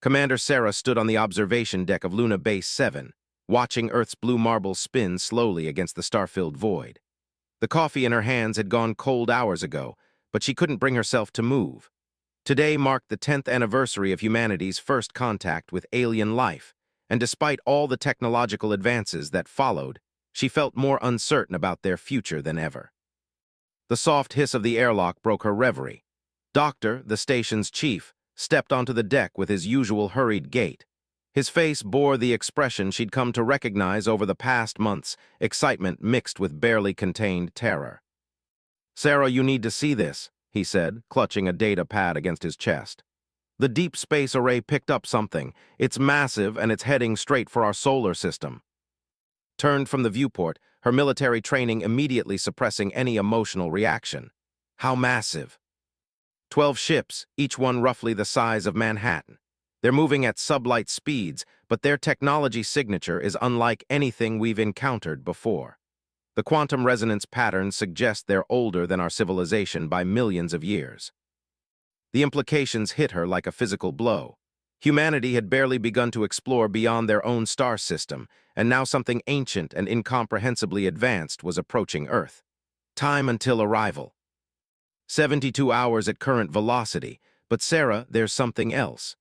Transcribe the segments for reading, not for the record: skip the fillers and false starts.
Commander Sarah stood on the observation deck of Luna Base 7, watching Earth's blue marble spin slowly against the star-filled void. The coffee in her hands had gone cold hours ago, but she couldn't bring herself to move. Today marked the 10th anniversary of humanity's first contact with alien life, and despite all the technological advances that followed, she felt more uncertain about their future than ever. The soft hiss of the airlock broke her reverie. Doctor, the station's chief, stepped onto the deck with his usual hurried gait. His face bore the expression she'd come to recognize over the past months, excitement mixed with barely contained terror. "Sarah, you need to see this," he said, clutching a data pad against his chest. "The deep space array picked up something. It's massive and it's heading straight for our solar system." Turned from the viewport, her military training immediately suppressing any emotional reaction. How massive? 12 ships, each one roughly the size of Manhattan. They're moving at sublight speeds, but their technology signature is unlike anything we've encountered before. The quantum resonance patterns suggest they're older than our civilization by millions of years. The implications hit her like a physical blow. Humanity had barely begun to explore beyond their own star system, and now something ancient and incomprehensibly advanced was approaching Earth. Time until arrival. 72 hours at current velocity, but Sarah, there's something else.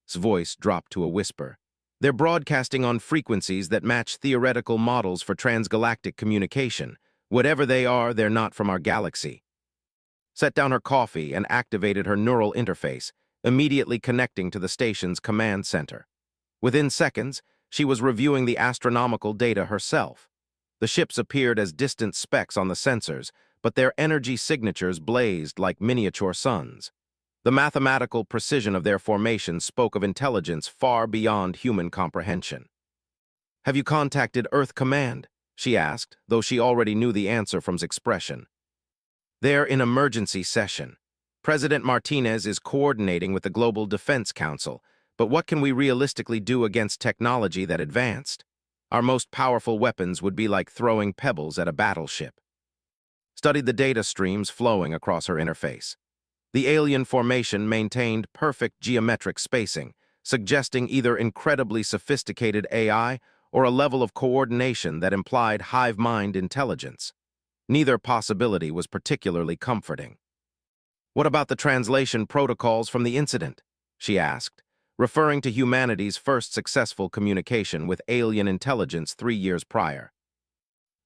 His voice dropped to a whisper. They're broadcasting on frequencies that match theoretical models for transgalactic communication. Whatever they are, they're not from our galaxy. Set down her coffee and activated her neural interface, immediately connecting to the station's command center. Within seconds, she was reviewing the astronomical data herself. The ships appeared as distant specks on the sensors, but their energy signatures blazed like miniature suns. The mathematical precision of their formation spoke of intelligence far beyond human comprehension. "Have you contacted Earth Command?" she asked, though she already knew the answer from his expression. "They're in emergency session. President Martinez is coordinating with the Global Defense Council, but what can we realistically do against technology that advanced? Our most powerful weapons would be like throwing pebbles at a battleship." Studied the data streams flowing across her interface. The alien formation maintained perfect geometric spacing, suggesting either incredibly sophisticated AI or a level of coordination that implied hive mind intelligence. Neither possibility was particularly comforting. "What about the translation protocols from the incident?" she asked, referring to humanity's first successful communication with alien intelligence 3 years prior.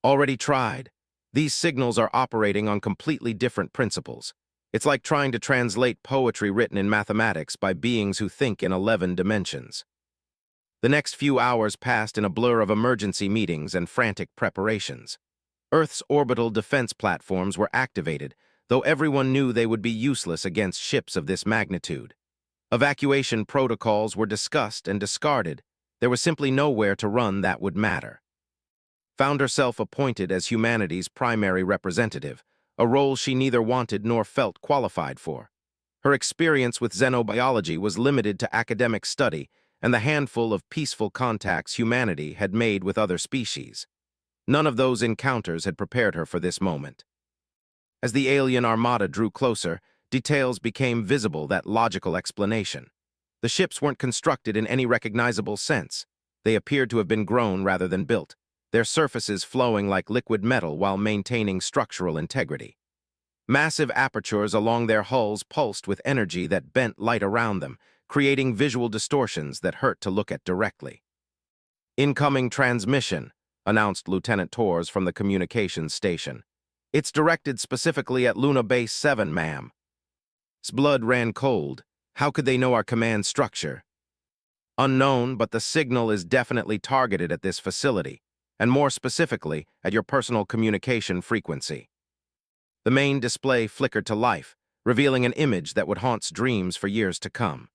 "Already tried. These signals are operating on completely different principles. It's like trying to translate poetry written in mathematics by beings who think in 11 dimensions." The next few hours passed in a blur of emergency meetings and frantic preparations. Earth's orbital defense platforms were activated, though everyone knew they would be useless against ships of this magnitude. Evacuation protocols were discussed and discarded. There was simply nowhere to run that would matter. Found herself appointed as humanity's primary representative, a role she neither wanted nor felt qualified for. Her experience with xenobiology was limited to academic study and the handful of peaceful contacts humanity had made with other species. None of those encounters had prepared her for this moment. As the alien armada drew closer, details became visible that logical explanation. The ships weren't constructed in any recognizable sense. They appeared to have been grown rather than built, their surfaces flowing like liquid metal while maintaining structural integrity. Massive apertures along their hulls pulsed with energy that bent light around them, creating visual distortions that hurt to look at directly. "Incoming transmission," announced Lieutenant Torres from the communications station. "It's directed specifically at Luna Base 7, ma'am." His blood ran cold. How could they know our command structure? "Unknown, but the signal is definitely targeted at this facility, and more specifically, at your personal communication frequency." The main display flickered to life, revealing an image that would haunt dreams for years to come.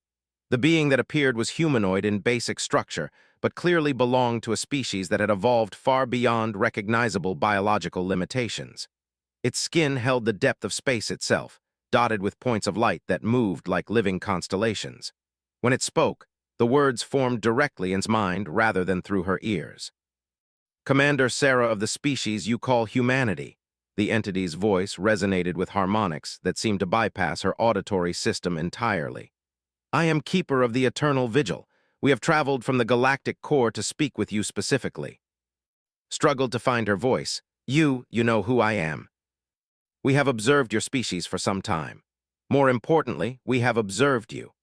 The being that appeared was humanoid in basic structure, but clearly belonged to a species that had evolved far beyond recognizable biological limitations. Its skin held the depth of space itself, dotted with points of light that moved like living constellations. When it spoke, the words formed directly in its mind rather than through her ears. "Commander Sarah of the species you call humanity." The entity's voice resonated with harmonics that seemed to bypass her auditory system entirely. I am Keeper of the Eternal Vigil. We have traveled from the galactic core to speak with you specifically. Struggled to find her voice. You know who I am. We have observed your species for some time. More importantly, we have observed you.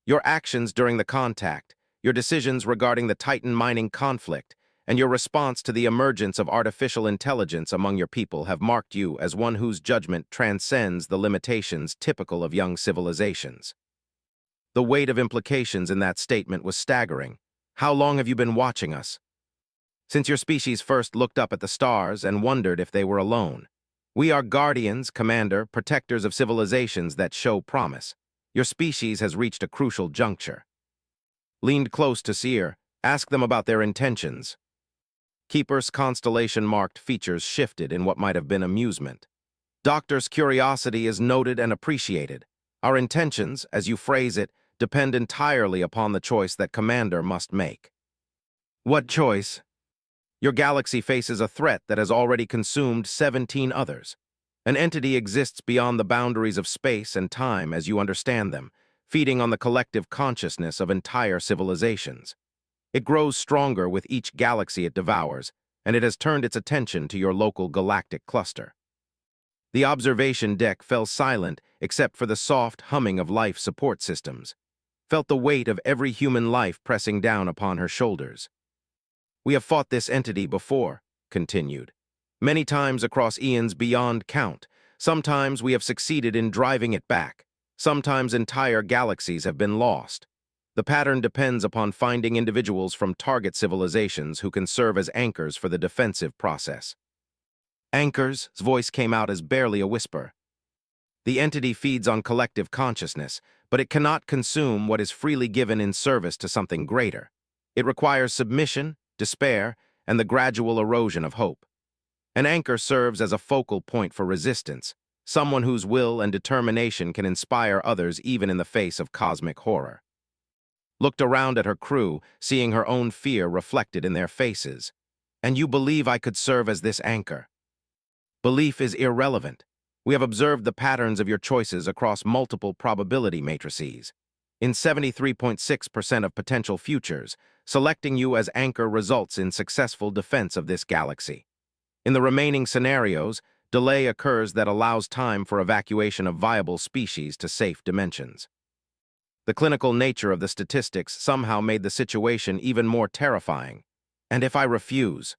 Your actions during the contact, your decisions regarding the Titan mining conflict, and your response to the emergence of artificial intelligence among your people have marked you as one whose judgment transcends the limitations typical of young civilizations. The weight of implications in that statement was staggering. How long have you been watching us? Since your species first looked up at the stars and wondered if they were alone. We are guardians, commander, protectors of civilizations that show promise. Your species has reached a crucial juncture. Leaned close to Seer, asked them about their intentions. Keeper's constellation-marked features shifted in what might have been amusement. Doctor's curiosity is noted and appreciated. Our intentions, as you phrase it, depend entirely upon the choice that Commander must make. What choice? Your galaxy faces a threat that has already consumed 17 others. An entity exists beyond the boundaries of space and time as you understand them, feeding on the collective consciousness of entire civilizations. It grows stronger with each galaxy it devours, and it has turned its attention to your local galactic cluster. The observation deck fell silent except for the soft humming of life support systems. Felt the weight of every human life pressing down upon her shoulders. We have fought this entity before, continued. Many times across eons beyond count. Sometimes we have succeeded in driving it back. Sometimes entire galaxies have been lost. The pattern depends upon finding individuals from target civilizations who can serve as anchors for the defensive process. Anchors' voice came out as barely a whisper. The entity feeds on collective consciousness, but it cannot consume what is freely given in service to something greater. It requires submission, despair, and the gradual erosion of hope. An anchor serves as a focal point for resistance, someone whose will and determination can inspire others even in the face of cosmic horror. Looked around at her crew, seeing her own fear reflected in their faces. And you believe I could serve as this anchor? Belief is irrelevant. We have observed the patterns of your choices across multiple probability matrices. In 73.6% of potential futures, selecting you as anchor results in successful defense of this galaxy. In the remaining scenarios, delay occurs that allows time for evacuation of viable species to safe dimensions. The clinical nature of the statistics somehow made the situation even more terrifying. And if I refuse?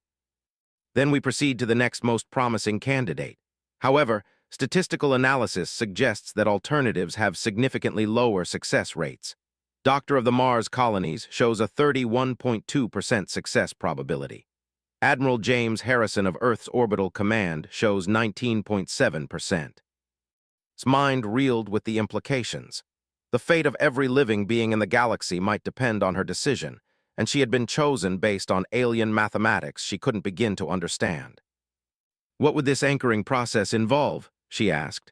Then we proceed to the next most promising candidate. However, statistical analysis suggests that alternatives have significantly lower success rates. Doctor of the Mars colonies shows a 31.2% success probability. Admiral James Harrison of Earth's Orbital Command shows 19.7%. His mind reeled with the implications. The fate of every living being in the galaxy might depend on her decision, and she had been chosen based on alien mathematics she couldn't begin to understand. What would this anchoring process involve? She asked.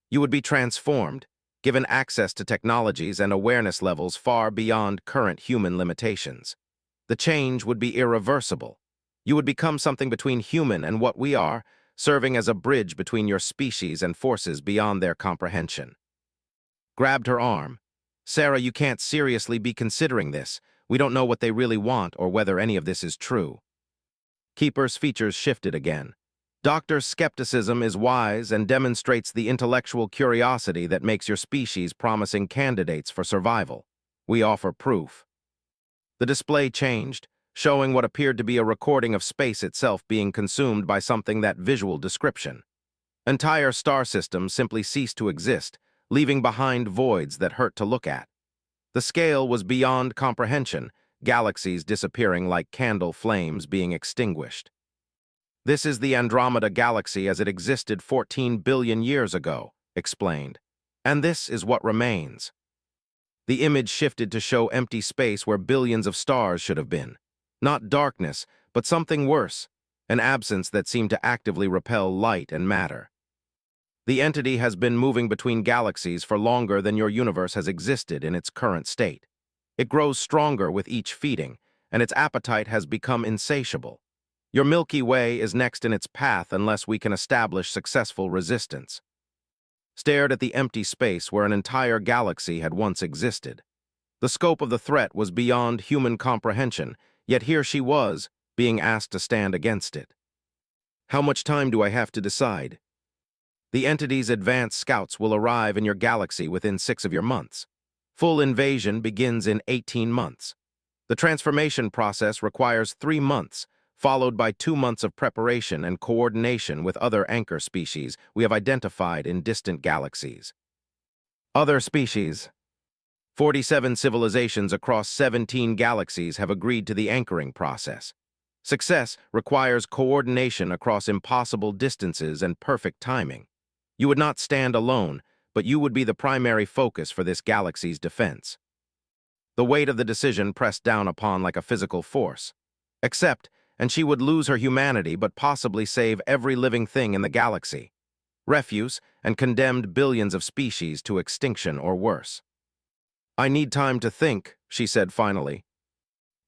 You would be transformed, given access to technologies and awareness levels far beyond current human limitations. The change would be irreversible. You would become something between human and what we are, serving as a bridge between your species and forces beyond their comprehension. Grabbed her arm. Sarah, you can't seriously be considering this. We don't know what they really want or whether any of this is true. Keeper's features shifted again. Doctor's skepticism is wise and demonstrates the intellectual curiosity that makes your species promising candidates for survival. We offer proof. The display changed, showing what appeared to be a recording of space itself being consumed by something that visual description. Entire star systems simply ceased to exist, leaving behind voids that hurt to look at. The scale was beyond comprehension, galaxies disappearing like candle flames being extinguished. This is the Andromeda Galaxy as it existed 14 billion years ago, explained. And this is what remains. The image shifted to show empty space where billions of stars should have been. Not darkness, but something worse, an absence that seemed to actively repel light and matter. The entity has been moving between galaxies for longer than your universe has existed in its current state. It grows stronger with each feeding, and its appetite has become insatiable. Your Milky Way is next in its path unless we can establish successful resistance. stared at the empty space where an entire galaxy had once existed. The scope of the threat was beyond human comprehension, yet here she was, being asked to stand against it. How much time do I have to decide? The entity's advanced scouts will arrive in your galaxy within 6 of your months. Full invasion begins in 18 months. The transformation process requires 3 months, followed by 2 months of preparation and coordination with other anchor species we have identified in distant galaxies. Other species. 47 civilizations across 17 galaxies have agreed to the anchoring process. Success requires coordination across impossible distances and perfect timing. You would not stand alone, but you would be the primary focus for this galaxy's defense. The weight of the decision pressed down upon like a physical force. Accept, and she would lose her humanity but possibly save every living thing in the galaxy. Refuse, and condemned billions of species to extinction or worse. I need time to think, she said finally.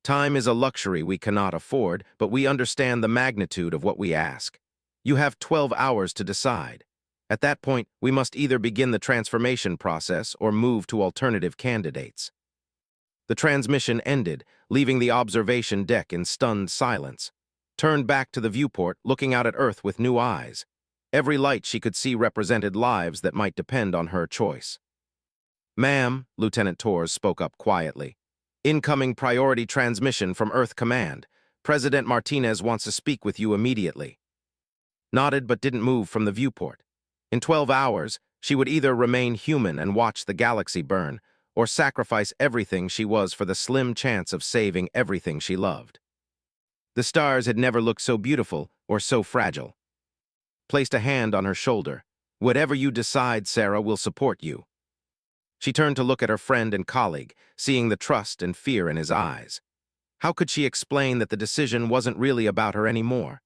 Time is a luxury we cannot afford, but we understand the magnitude of what we ask. You have 12 hours to decide. At that point, we must either begin the transformation process or move to alternative candidates. The transmission ended, leaving the observation deck in stunned silence. Turned back to the viewport, looking out at Earth with new eyes. Every light she could see represented lives that might depend on her choice. Ma'am, Lieutenant Torres spoke up quietly. Incoming priority transmission from Earth Command. President Martinez wants to speak with you immediately. Nodded but didn't move from the viewport. In 12 hours, she would either remain human and watch the galaxy burn, or sacrifice everything she was for the slim chance of saving everything she loved. The stars had never looked so beautiful or so fragile. Placed a hand on her shoulder. Whatever you decide, Sarah will support you. She turned to look at her friend and colleague, seeing the trust and fear in his eyes. How could she explain that the decision wasn't really about her anymore?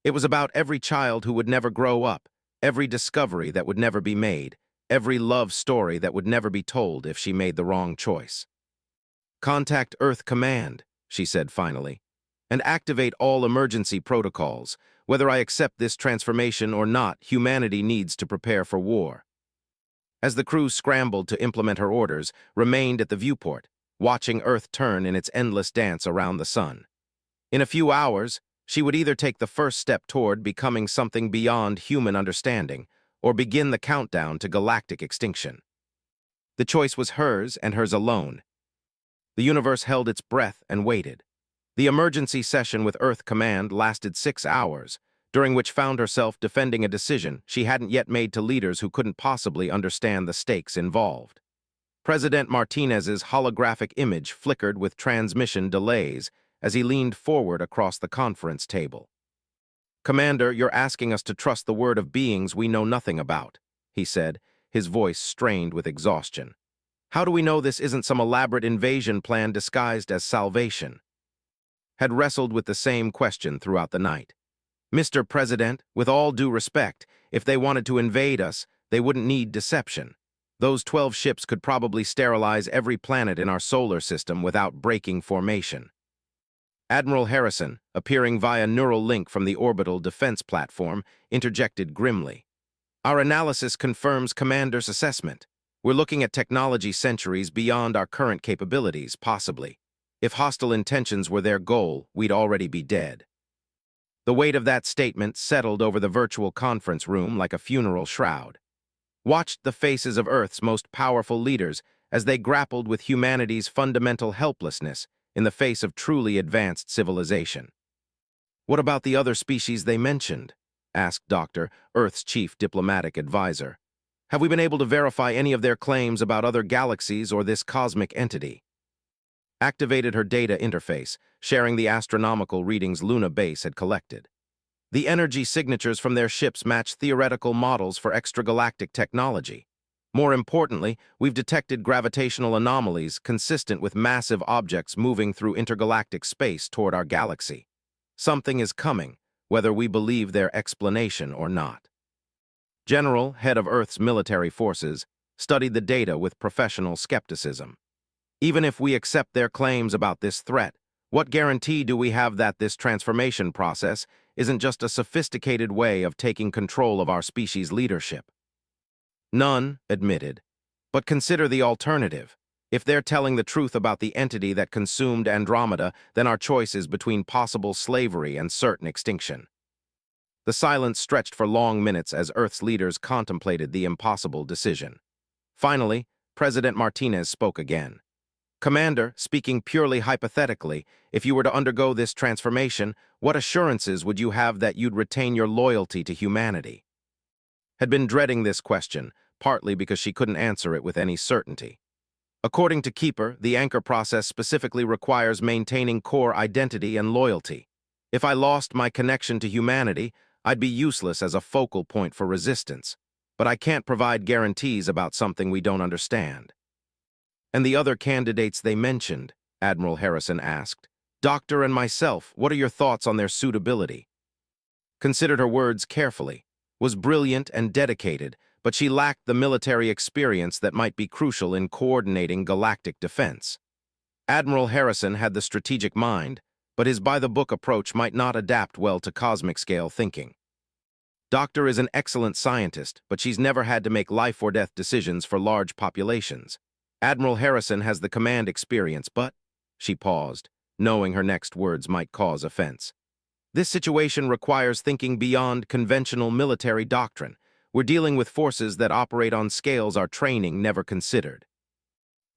It was about every child who would never grow up, every discovery that would never be made, every love story that would never be told if she made the wrong choice. Contact Earth Command, she said finally, and activate all emergency protocols. Whether I accept this transformation or not, humanity needs to prepare for war. As the crew scrambled to implement her orders, remained at the viewport, watching Earth turn in its endless dance around the sun. In a few hours, she would either take the first step toward becoming something beyond human understanding, or begin the countdown to galactic extinction. The choice was hers and hers alone. The universe held its breath and waited. The emergency session with Earth Command lasted 6 hours, during which found herself defending a decision she hadn't yet made to leaders who couldn't possibly understand the stakes involved. President Martinez's holographic image flickered with transmission delays as he leaned forward across the conference table. Commander, you're asking us to trust the word of beings we know nothing about, he said, his voice strained with exhaustion. How do we know this isn't some elaborate invasion plan disguised as salvation? Had wrestled with the same question throughout the night. Mr. President, with all due respect, if they wanted to invade us, they wouldn't need deception. Those 12 ships could probably sterilize every planet in our solar system without breaking formation. Admiral Harrison, appearing via neural link from the orbital defense platform, interjected grimly. Our analysis confirms Commander's assessment. We're looking at technology centuries beyond our current capabilities, possibly. If hostile intentions were their goal, we'd already be dead. The weight of that statement settled over the virtual conference room like a funeral shroud. Watched the faces of Earth's most powerful leaders as they grappled with humanity's fundamental helplessness in the face of truly advanced civilization. What about the other species they mentioned? Asked Dr. Earth's chief diplomatic advisor. Have we been able to verify any of their claims about other galaxies or this cosmic entity? Activated her data interface, sharing the astronomical readings Luna Base had collected. The energy signatures from their ships match theoretical models for extragalactic technology. More importantly, we've detected gravitational anomalies consistent with massive objects moving through intergalactic space toward our galaxy. Something is coming, whether we believe their explanation or not. General, head of Earth's military forces, studied the data with professional skepticism. Even if we accept their claims about this threat, what guarantee do we have that this transformation process isn't just a sophisticated way of taking control of our species' leadership? None, admitted. But consider the alternative. If they're telling the truth about the entity that consumed Andromeda, then our choice is between possible slavery and certain extinction. The silence stretched for long minutes as Earth's leaders contemplated the impossible decision. Finally, President Martinez spoke again. Commander, speaking purely hypothetically, if you were to undergo this transformation, what assurances would you have that you'd retain your loyalty to humanity? Had been dreading this question, partly because she couldn't answer it with any certainty. According to Keeper, the anchor process specifically requires maintaining core identity and loyalty. If I lost my connection to humanity, I'd be useless as a focal point for resistance. But I can't provide guarantees about something we don't understand. And the other candidates they mentioned, Admiral Harrison asked. Doctor and myself, what are your thoughts on their suitability? Considered her words carefully. Was brilliant and dedicated, but she lacked the military experience that might be crucial in coordinating galactic defense. Admiral Harrison had the strategic mind, but his by-the-book approach might not adapt well to cosmic-scale thinking. Doctor is an excellent scientist, but she's never had to make life-or-death decisions for large populations. Admiral Harrison has the command experience, but... She paused, knowing her next words might cause offense. This situation requires thinking beyond conventional military doctrine. We're dealing with forces that operate on scales our training never considered.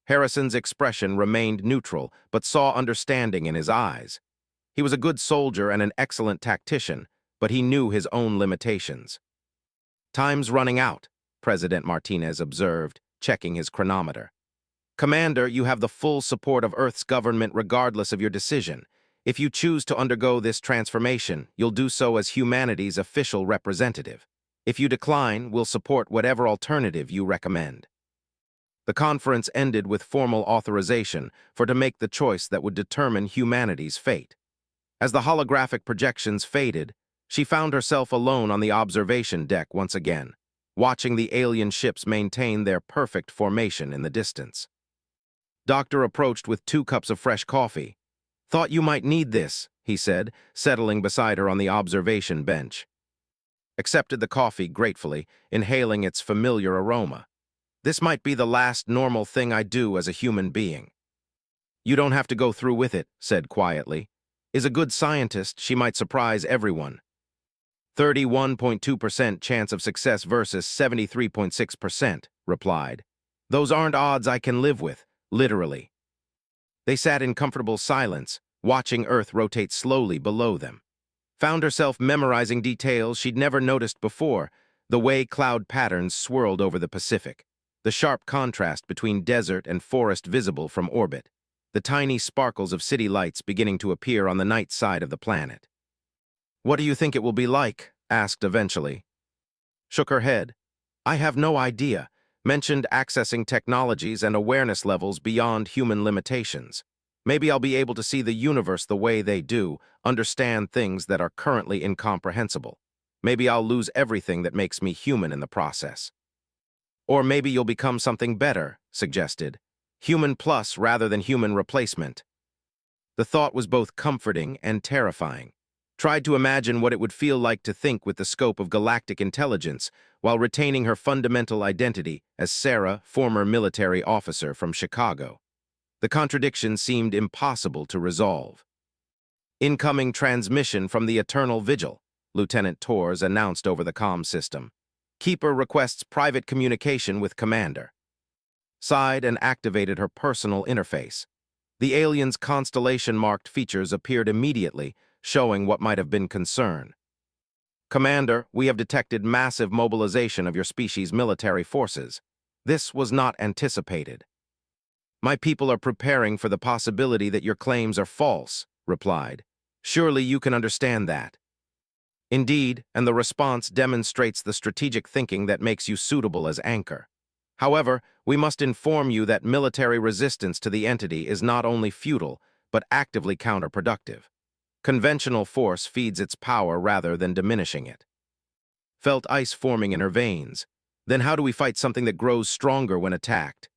Harrison's expression remained neutral, but saw understanding in his eyes. He was a good soldier and an excellent tactician, but he knew his own limitations. Time's running out, President Martinez observed, checking his chronometer. Commander, you have the full support of Earth's government regardless of your decision. If you choose to undergo this transformation, you'll do so as humanity's official representative. If you decline, we'll support whatever alternative you recommend. The conference ended with formal authorization to make the choice that would determine humanity's fate. As the holographic projections faded, she found herself alone on the observation deck once again, watching the alien ships maintain their perfect formation in the distance. Doctor approached with 2 cups of fresh coffee. Thought you might need this, he said, settling beside her on the observation bench. Accepted the coffee gratefully, inhaling its familiar aroma. This might be the last normal thing I do as a human being. You don't have to go through with it, said quietly. Is a good scientist, she might surprise everyone. 31.2% chance of success versus 73.6%, replied. Those aren't odds I can live with, literally. They sat in comfortable silence, watching Earth rotate slowly below them. Found herself memorizing details she'd never noticed before, the way cloud patterns swirled over the Pacific, the sharp contrast between desert and forest visible from orbit, the tiny sparkles of city lights beginning to appear on the night side of the planet. What do you think it will be like? Asked eventually. Shook her head. I have no idea. Mentioned accessing technologies and awareness levels beyond human limitations. Maybe I'll be able to see the universe the way they do, understand things that are currently incomprehensible. Maybe I'll lose everything that makes me human in the process. Or maybe you'll become something better, suggested. Human plus rather than human replacement. The thought was both comforting and terrifying. Tried to imagine what it would feel like to think with the scope of galactic intelligence while retaining her fundamental identity as Sarah, former military officer from Chicago. The contradiction seemed impossible to resolve. Incoming transmission from the Eternal Vigil, Lieutenant Torres announced over the comm system. Keeper requests private communication with Commander. Sighed and activated her personal interface. The alien's constellation-marked features appeared immediately, showing what might have been concern. Commander, we have detected massive mobilization of your species' military forces. This was not anticipated. My people are preparing for the possibility that your claims are false, replied. Surely you can understand that. Indeed, and the response demonstrates the strategic thinking that makes you suitable as anchor. However, we must inform you that military resistance to the entity is not only futile, but actively counterproductive. Conventional force feeds its power rather than diminishing it. Felt ice forming in her veins. Then how do we fight something that grows stronger when attacked?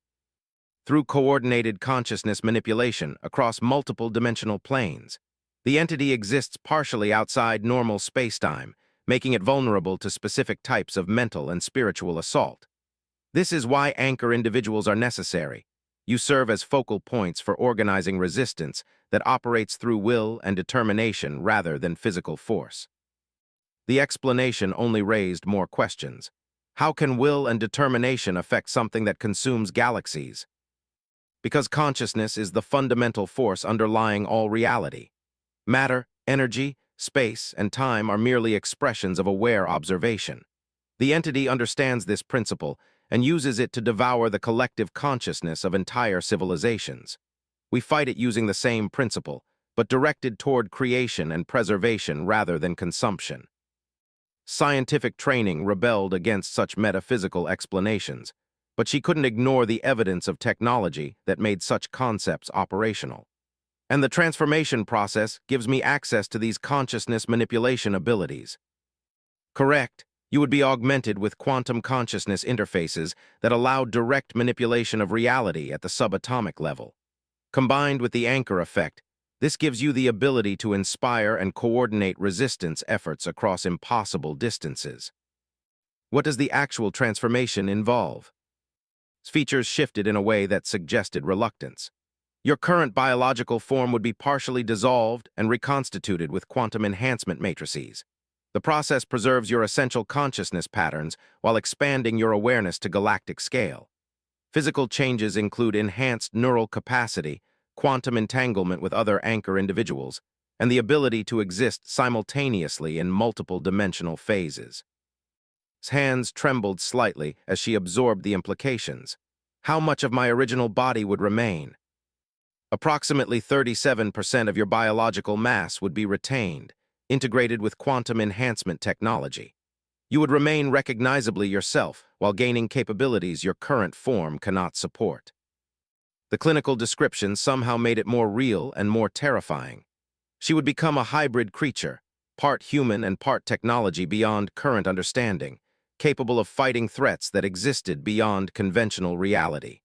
Through coordinated consciousness manipulation across multiple dimensional planes. The entity exists partially outside normal spacetime, making it vulnerable to specific types of mental and spiritual assault. This is why anchor individuals are necessary. You serve as focal points for organizing resistance that operates through will and determination rather than physical force. The explanation only raised more questions. How can will and determination affect something that consumes galaxies? Because consciousness is the fundamental force underlying all reality. Matter, energy, space, and time are merely expressions of aware observation. The entity understands this principle and uses it to devour the collective consciousness of entire civilizations. We fight it using the same principle, but directed toward creation and preservation rather than consumption. Scientific training rebelled against such metaphysical explanations, but she couldn't ignore the evidence of technology that made such concepts operational. And the transformation process gives me access to these consciousness manipulation abilities. Correct, you would be augmented with quantum consciousness interfaces that allow direct manipulation of reality at the subatomic level. Combined with the anchor effect, this gives you the ability to inspire and coordinate resistance efforts across impossible distances. What does the actual transformation involve? Features shifted in a way that suggested reluctance. Your current biological form would be partially dissolved and reconstituted with quantum enhancement matrices. The process preserves your essential consciousness patterns while expanding your awareness to galactic scale. Physical changes include enhanced neural capacity, quantum entanglement with other anchor individuals, and the ability to exist simultaneously in multiple dimensional phases. His hands trembled slightly as she absorbed the implications. How much of my original body would remain? Approximately 37% of your biological mass would be retained, integrated with quantum enhancement technology. You would remain recognizably yourself while gaining capabilities your current form cannot support. The clinical description somehow made it more real and more terrifying. She would become a hybrid creature, part human and part technology beyond current understanding, capable of fighting threats that existed beyond conventional reality.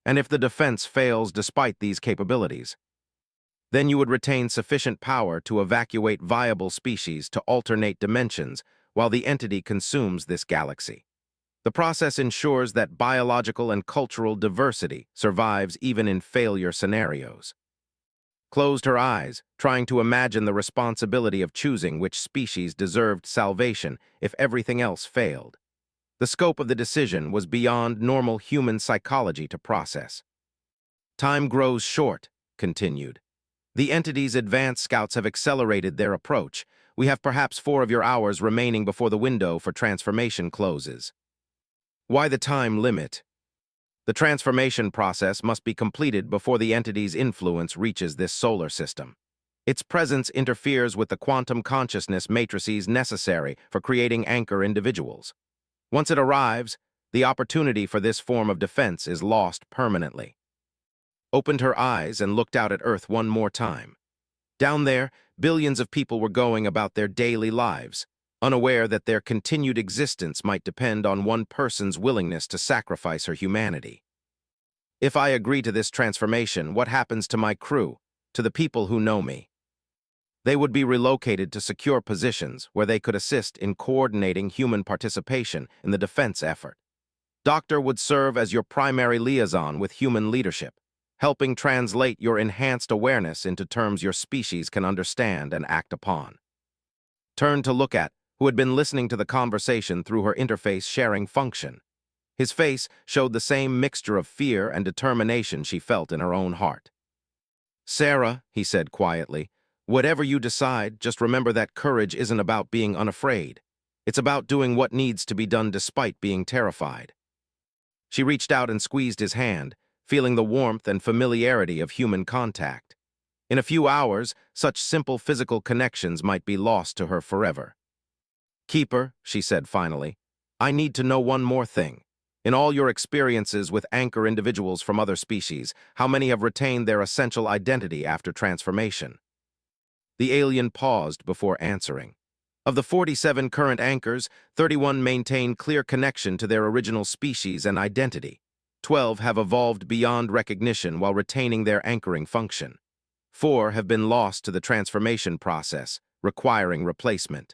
And if the defense fails despite these capabilities, then you would retain sufficient power to evacuate viable species to alternate dimensions while the entity consumes this galaxy. The process ensures that biological and cultural diversity survives even in failure scenarios. Closed her eyes, trying to imagine the responsibility of choosing which species deserved salvation if everything else failed. The scope of the decision was beyond normal human psychology to process. Time grows short, continued. The entity's advanced scouts have accelerated their approach. We have perhaps 4 of your hours remaining before the window for transformation closes. Why the time limit? The transformation process must be completed before the entity's influence reaches this solar system. Its presence interferes with the quantum consciousness matrices necessary for creating anchor individuals. Once it arrives, the opportunity for this form of defense is lost permanently. Opened her eyes and looked out at Earth one more time. Down there, billions of people were going about their daily lives, unaware that their continued existence might depend on one person's willingness to sacrifice her humanity. If I agree to this transformation, what happens to my crew, to the people who know me? They would be relocated to secure positions where they could assist in coordinating human participation in the defense effort. Doctor would serve as your primary liaison with human leadership, helping translate your enhanced awareness into terms your species can understand and act upon. Turned to look at, who had been listening to the conversation through her interface sharing function. His face showed the same mixture of fear and determination she felt in her own heart. Sarah, he said quietly, whatever you decide, just remember that courage isn't about being unafraid. It's about doing what needs to be done despite being terrified. She reached out and squeezed his hand, feeling the warmth and familiarity of human contact. In a few hours, such simple physical connections might be lost to her forever. Keeper, she said finally, I need to know one more thing. In all your experiences with anchor individuals from other species, how many have retained their essential identity after transformation? The alien paused before answering. Of the 47 current anchors, 31 maintain clear connection to their original species and identity. 12 have evolved beyond recognition while retaining their anchoring function. 4 have been lost to the transformation process, requiring replacement.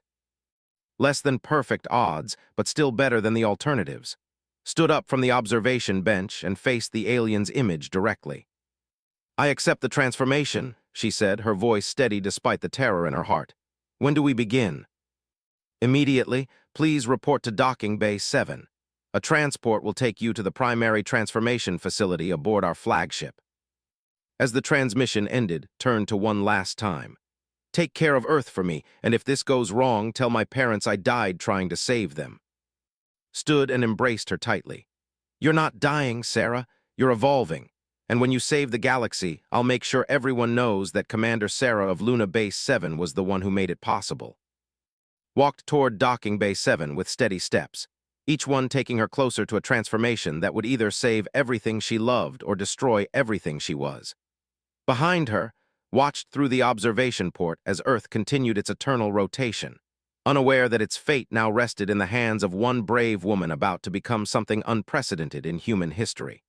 Less than perfect odds, but still better than the alternatives. stood up from the observation bench and faced the alien's image directly. "I accept the transformation," she said, her voice steady despite the terror in her heart. "When do we begin?" "Immediately. Please report to Docking Bay 7. A transport will take you to the primary transformation facility aboard our flagship." As the transmission ended, turned to one last time. "Take care of Earth for me, and if this goes wrong, tell my parents I died trying to save them." Stood and embraced her tightly. "You're not dying, Sarah. You're evolving. And when you save the galaxy, I'll make sure everyone knows that Commander Sarah of Luna Base 7 was the one who made it possible." Walked toward Docking Bay 7 with steady steps, each one taking her closer to a transformation that would either save everything she loved or destroy everything she was. Behind her, watched through the observation port as Earth continued its eternal rotation, unaware that its fate now rested in the hands of one brave woman about to become something unprecedented in human history.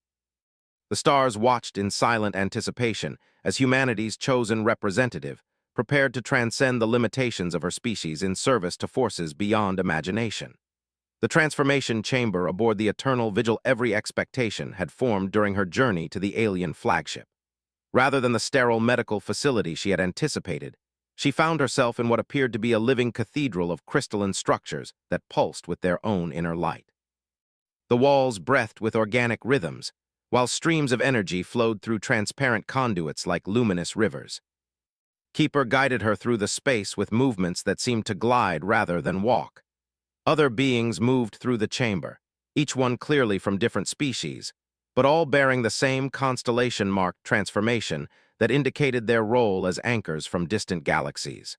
The stars watched in silent anticipation as humanity's chosen representative prepared to transcend the limitations of her species in service to forces beyond imagination. The transformation chamber aboard the Eternal Vigil every expectation had formed during her journey to the alien flagship. Rather than the sterile medical facility she had anticipated, she found herself in what appeared to be a living cathedral of crystalline structures that pulsed with their own inner light. The walls breathed with organic rhythms, while streams of energy flowed through transparent conduits like luminous rivers. Keeper guided her through the space with movements that seemed to glide rather than walk. Other beings moved through the chamber, each one clearly from different species, but all bearing the same constellation-marked transformation that indicated their role as anchors from distant galaxies.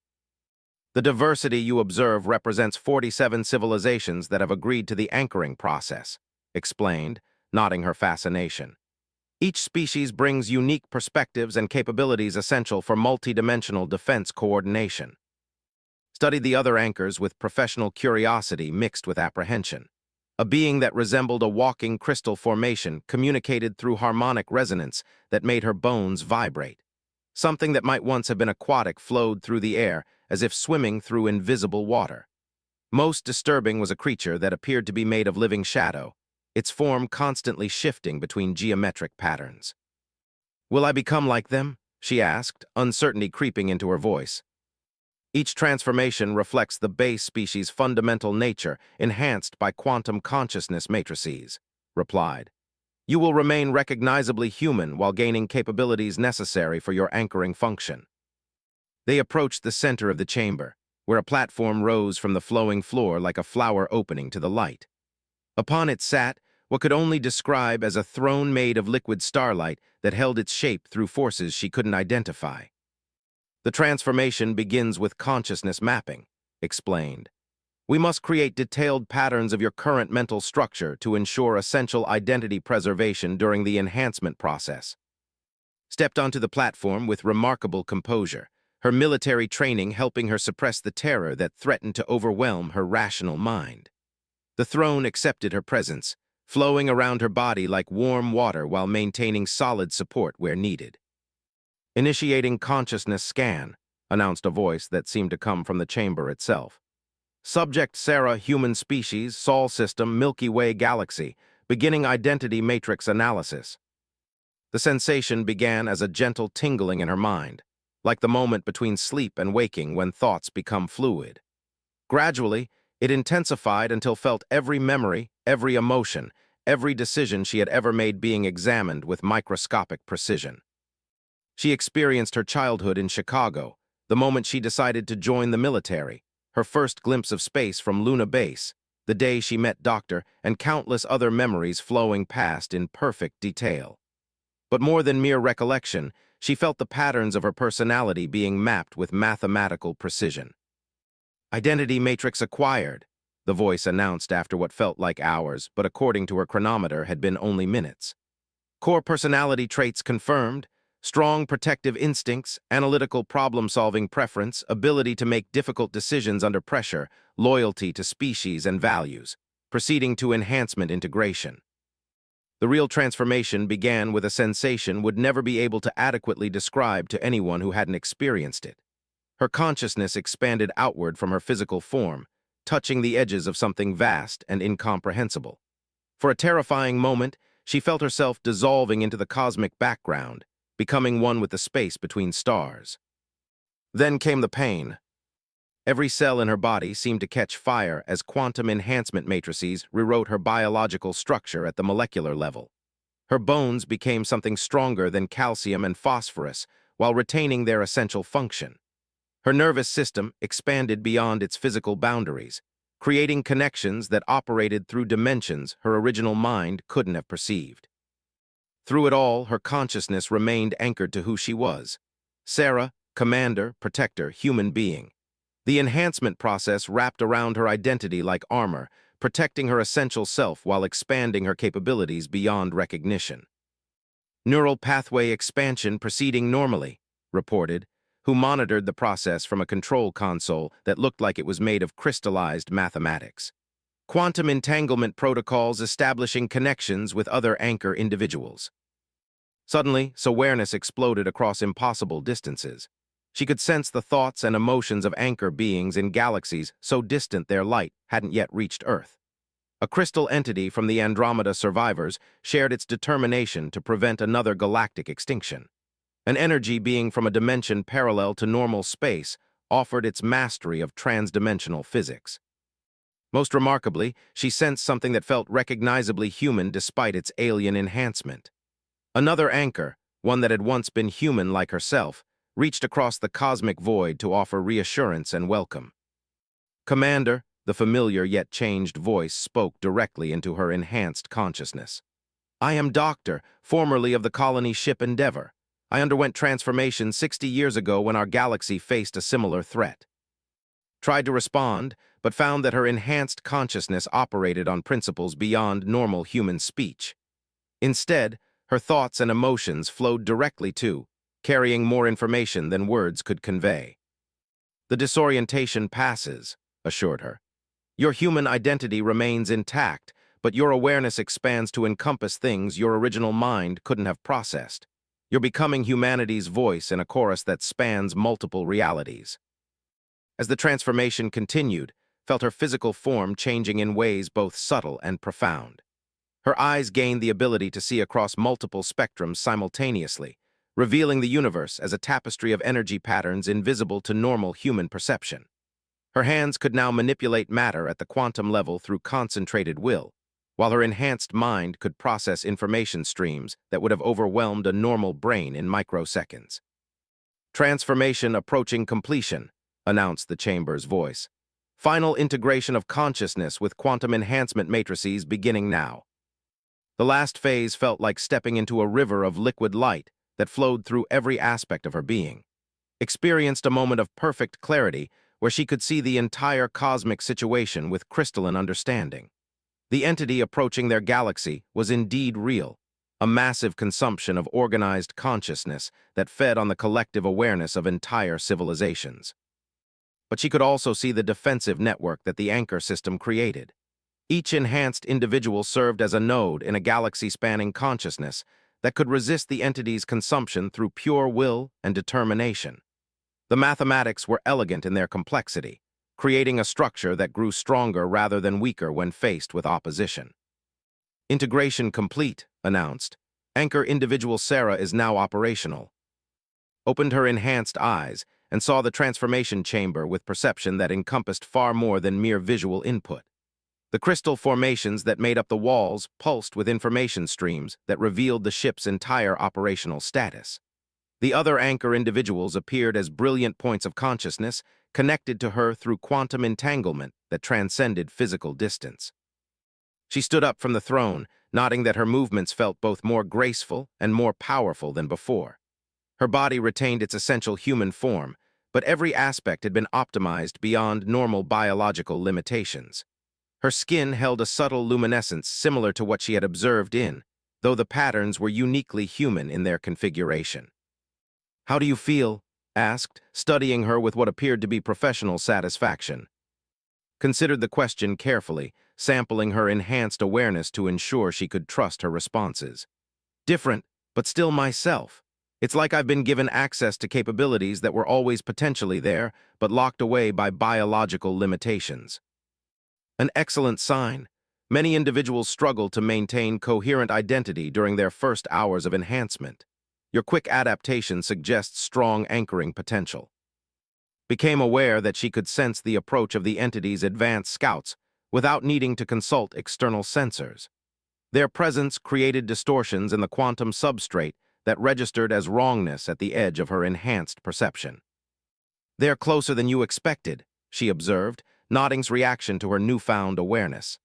"The diversity you observe represents 47 civilizations that have agreed to the anchoring process," explained, nodding her fascination. "Each species brings unique perspectives and capabilities essential for multidimensional defense coordination." Studied the other anchors with professional curiosity mixed with apprehension. A being that resembled a walking crystal formation communicated through harmonic resonance that made her bones vibrate. Something that might once have been aquatic flowed through the air as if swimming through invisible water. Most disturbing was a creature that appeared to be made of living shadow, its form constantly shifting between geometric patterns. "Will I become like them?" she asked, uncertainty creeping into her voice. "Each transformation reflects the base species' fundamental nature, enhanced by quantum consciousness matrices," replied. "You will remain recognizably human while gaining capabilities necessary for your anchoring function." They approached the center of the chamber, where a platform rose from the flowing floor like a flower opening to the light. Upon it sat what could only describe as a throne made of liquid starlight that held its shape through forces she couldn't identify. "The transformation begins with consciousness mapping," explained. "We must create detailed patterns of your current mental structure to ensure essential identity preservation during the enhancement process." Stepped onto the platform with remarkable composure, her military training helping her suppress the terror that threatened to overwhelm her rational mind. The throne accepted her presence, flowing around her body like warm water while maintaining solid support where needed. "Initiating consciousness scan," announced a voice that seemed to come from the chamber itself. "Subject Sarah, human species, Sol system, Milky Way galaxy, beginning identity matrix analysis." The sensation began as a gentle tingling in her mind, like the moment between sleep and waking when thoughts become fluid. Gradually, it intensified until felt every memory, every emotion, every decision she had ever made being examined with microscopic precision. She experienced her childhood in Chicago, the moment she decided to join the military, her first glimpse of space from Luna Base, the day she met Doctor, and countless other memories flowing past in perfect detail. But more than mere recollection, she felt the patterns of her personality being mapped with mathematical precision. "Identity matrix acquired," the voice announced after what felt like hours, but according to her chronometer had been only minutes. "Core personality traits confirmed: strong protective instincts, analytical problem-solving preference, ability to make difficult decisions under pressure, loyalty to species and values, proceeding to enhancement integration." The real transformation began with a sensation would never be able to adequately describe to anyone who hadn't experienced it. Her consciousness expanded outward from her physical form, touching the edges of something vast and incomprehensible. For a terrifying moment, she felt herself dissolving into the cosmic background, becoming one with the space between stars. Then came the pain. Every cell in her body seemed to catch fire as quantum enhancement matrices rewrote her biological structure at the molecular level. Her bones became something stronger than calcium and phosphorus while retaining their essential function. Her nervous system expanded beyond its physical boundaries, creating connections that operated through dimensions her original mind couldn't have perceived. Through it all, her consciousness remained anchored to who she was. Sarah, commander, protector, human being. The enhancement process wrapped around her identity like armor, protecting her essential self while expanding her capabilities beyond recognition. Neural pathway expansion proceeding normally, reported, who monitored the process from a control console that looked like it was made of crystallized mathematics. Quantum entanglement protocols establishing connections with other anchor individuals. Suddenly, awareness exploded across impossible distances. She could sense the thoughts and emotions of anchor beings in galaxies so distant their light hadn't yet reached Earth. A crystal entity from the Andromeda survivors shared its determination to prevent another galactic extinction. An energy being from a dimension parallel to normal space offered its mastery of transdimensional physics. Most remarkably, she sensed something that felt recognizably human despite its alien enhancement. Another anchor, one that had once been human like herself, reached across the cosmic void to offer reassurance and welcome. Commander, the familiar yet changed voice spoke directly into her enhanced consciousness. I am Doctor, formerly of the colony ship Endeavor. I underwent transformation 60 years ago when our galaxy faced a similar threat. Tried to respond, but found that her enhanced consciousness operated on principles beyond normal human speech. Instead, her thoughts and emotions flowed directly to, carrying more information than words could convey. The disorientation passes, assured her. Your human identity remains intact, but your awareness expands to encompass things your original mind couldn't have processed. You're becoming humanity's voice in a chorus that spans multiple realities. As the transformation continued, felt her physical form changing in ways both subtle and profound. Her eyes gained the ability to see across multiple spectrums simultaneously, revealing the universe as a tapestry of energy patterns invisible to normal human perception. Her hands could now manipulate matter at the quantum level through concentrated will, while her enhanced mind could process information streams that would have overwhelmed a normal brain in microseconds. Transformation approaching completion, announced the chamber's voice. Final integration of consciousness with quantum enhancement matrices beginning now. The last phase felt like stepping into a river of liquid light that flowed through every aspect of her being. Experienced a moment of perfect clarity where she could see the entire cosmic situation with crystalline understanding. The entity approaching their galaxy was indeed real, a massive consumption of organized consciousness that fed on the collective awareness of entire civilizations. But she could also see the defensive network that the anchor system created. Each enhanced individual served as a node in a galaxy-spanning consciousness that could resist the entity's consumption through pure will and determination. The mathematics were elegant in their complexity, creating a structure that grew stronger rather than weaker when faced with opposition. Integration complete, announced. Anchor individual Sarah is now operational. Opened her enhanced eyes and saw the transformation chamber with perception that encompassed far more than mere visual input. The crystal formations that made up the walls pulsed with information streams that revealed the ship's entire operational status. The other anchor individuals appeared as brilliant points of consciousness connected to her through quantum entanglement that transcended physical distance. She stood up from the throne, nodding that her movements felt both more graceful and more powerful than before. Her body retained its essential human form, but every aspect had been optimized beyond normal biological limitations. Her skin held a subtle luminescence similar to what she had observed in, though the patterns were uniquely human in their configuration. How do you feel? Asked, studying her with what appeared to be professional satisfaction. Considered the question carefully, sampling her enhanced awareness to ensure she could trust her responses. Different, but still myself. It's like I've been given access to capabilities that were always potentially there, but locked away by biological limitations. An excellent sign. Many individuals struggle to maintain coherent identity during their first hours of enhancement. Your quick adaptation suggests strong anchoring potential. Became aware that she could sense the approach of the entity's advanced scouts without needing to consult external sensors. Their presence created distortions in the quantum substrate that registered as wrongness at the edge of her enhanced perception. "They're closer than you expected," she observed, nodding's reaction to her newfound awareness.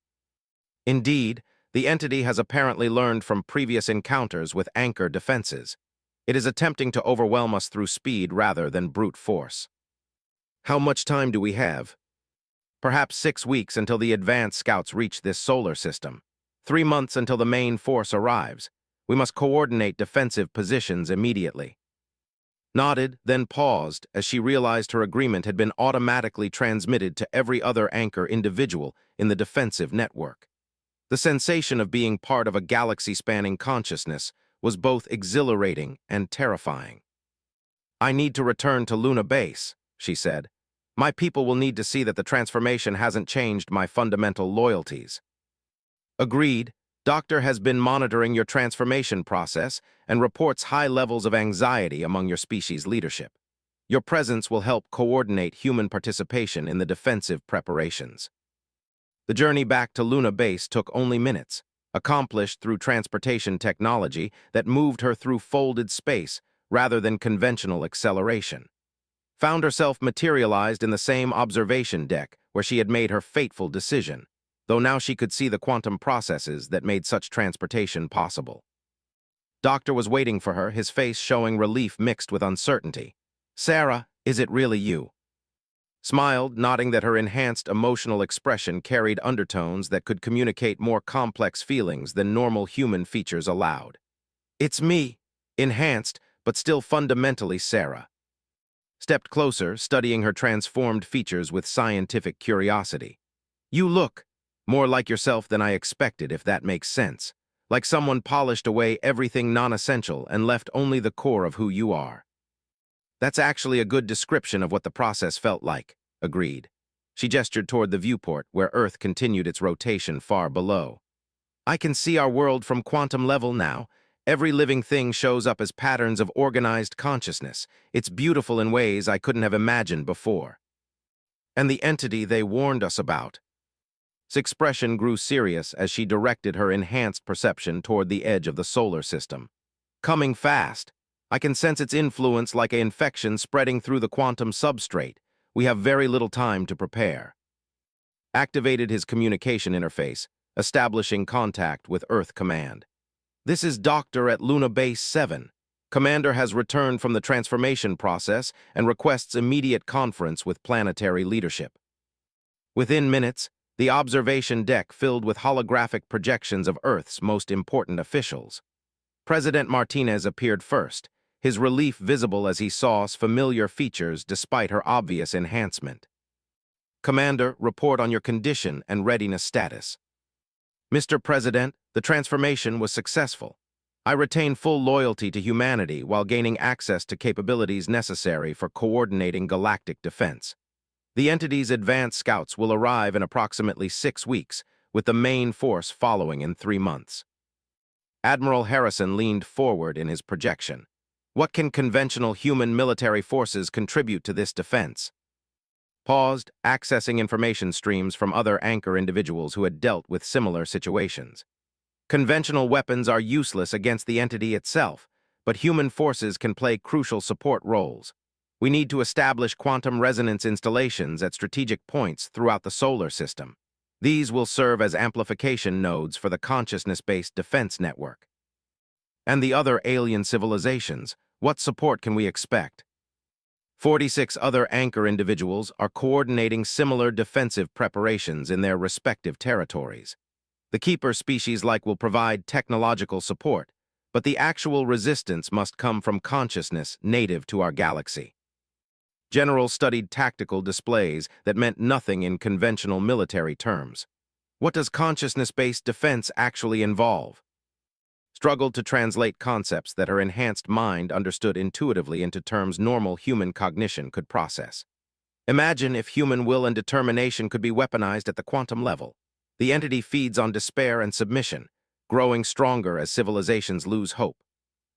Indeed, the entity has apparently learned from previous encounters with anchor defenses. It is attempting to overwhelm us through speed rather than brute force. "How much time do we have?" "Perhaps 6 weeks until the advanced scouts reach this solar system. 3 months until the main force arrives. We must coordinate defensive positions immediately." Nodded, then paused as she realized her agreement had been automatically transmitted to every other anchor individual in the defensive network. The sensation of being part of a galaxy-spanning consciousness was both exhilarating and terrifying. "I need to return to Luna Base," she said. "My people will need to see that the transformation hasn't changed my fundamental loyalties." "Agreed. Doctor has been monitoring your transformation process and reports high levels of anxiety among your species' leadership. Your presence will help coordinate human participation in the defensive preparations." The journey back to Luna Base took only minutes, accomplished through transportation technology that moved her through folded space rather than conventional acceleration. Found herself materialized in the same observation deck where she had made her fateful decision, though now she could see the quantum processes that made such transportation possible. Doctor was waiting for her, his face showing relief mixed with uncertainty. "Sarah, is it really you?" Smiled, nodding that her enhanced emotional expression carried undertones that could communicate more complex feelings than normal human features allowed. "It's me, enhanced, but still fundamentally Sarah." Stepped closer, studying her transformed features with scientific curiosity. "You look more like yourself than I expected, if that makes sense. Like someone polished away everything non-essential and left only the core of who you are." "That's actually a good description of what the process felt like," agreed. She gestured toward the viewport, where Earth continued its rotation far below. "I can see our world from quantum level now. Every living thing shows up as patterns of organized consciousness. It's beautiful in ways I couldn't have imagined before." "And the entity they warned us about?" His expression grew serious as she directed her enhanced perception toward the edge of the solar system. "Coming fast. I can sense its influence like an infection spreading through the quantum substrate. We have very little time to prepare." Activated his communication interface, establishing contact with Earth Command. "This is Doctor at Luna Base 7. Commander has returned from the transformation process and requests immediate conference with planetary leadership." Within minutes, the observation deck filled with holographic projections of Earth's most important officials. President Martinez appeared first, his relief visible as he saw familiar features despite her obvious enhancement. "Commander, report on your condition and readiness status." "Mr. President, the transformation was successful. I retain full loyalty to humanity while gaining access to capabilities necessary for coordinating galactic defense. The entity's advanced scouts will arrive in approximately 6 weeks, with the main force following in 3 months." Admiral Harrison leaned forward in his projection. "What can conventional human military forces contribute to this defense?" Paused, accessing information streams from other anchor individuals who had dealt with similar situations. "Conventional weapons are useless against the entity itself, but human forces can play crucial support roles. We need to establish quantum resonance installations at strategic points throughout the solar system. These will serve as amplification nodes for the consciousness-based defense network." "And the other alien civilizations, what support can we expect?" 46 other anchor individuals are coordinating similar defensive preparations in their respective territories. The Keeper species-like will provide technological support, but the actual resistance must come from consciousness native to our galaxy. Generals studied tactical displays that meant nothing in conventional military terms. What does consciousness-based defense actually involve? Struggled to translate concepts that her enhanced mind understood intuitively into terms normal human cognition could process. Imagine if human will and determination could be weaponized at the quantum level. The entity feeds on despair and submission, growing stronger as civilizations lose hope.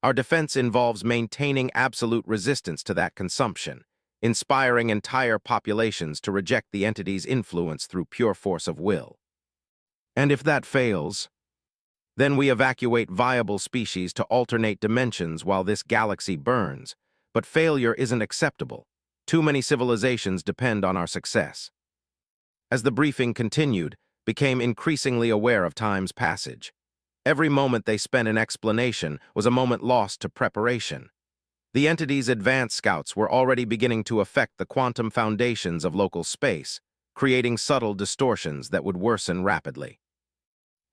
Our defense involves maintaining absolute resistance to that consumption, inspiring entire populations to reject the entity's influence through pure force of will. And if that fails, then we evacuate viable species to alternate dimensions while this galaxy burns. But failure isn't acceptable. Too many civilizations depend on our success. As the briefing continued, became increasingly aware of time's passage. Every moment they spent in explanation was a moment lost to preparation. The entity's advanced scouts were already beginning to affect the quantum foundations of local space, creating subtle distortions that would worsen rapidly.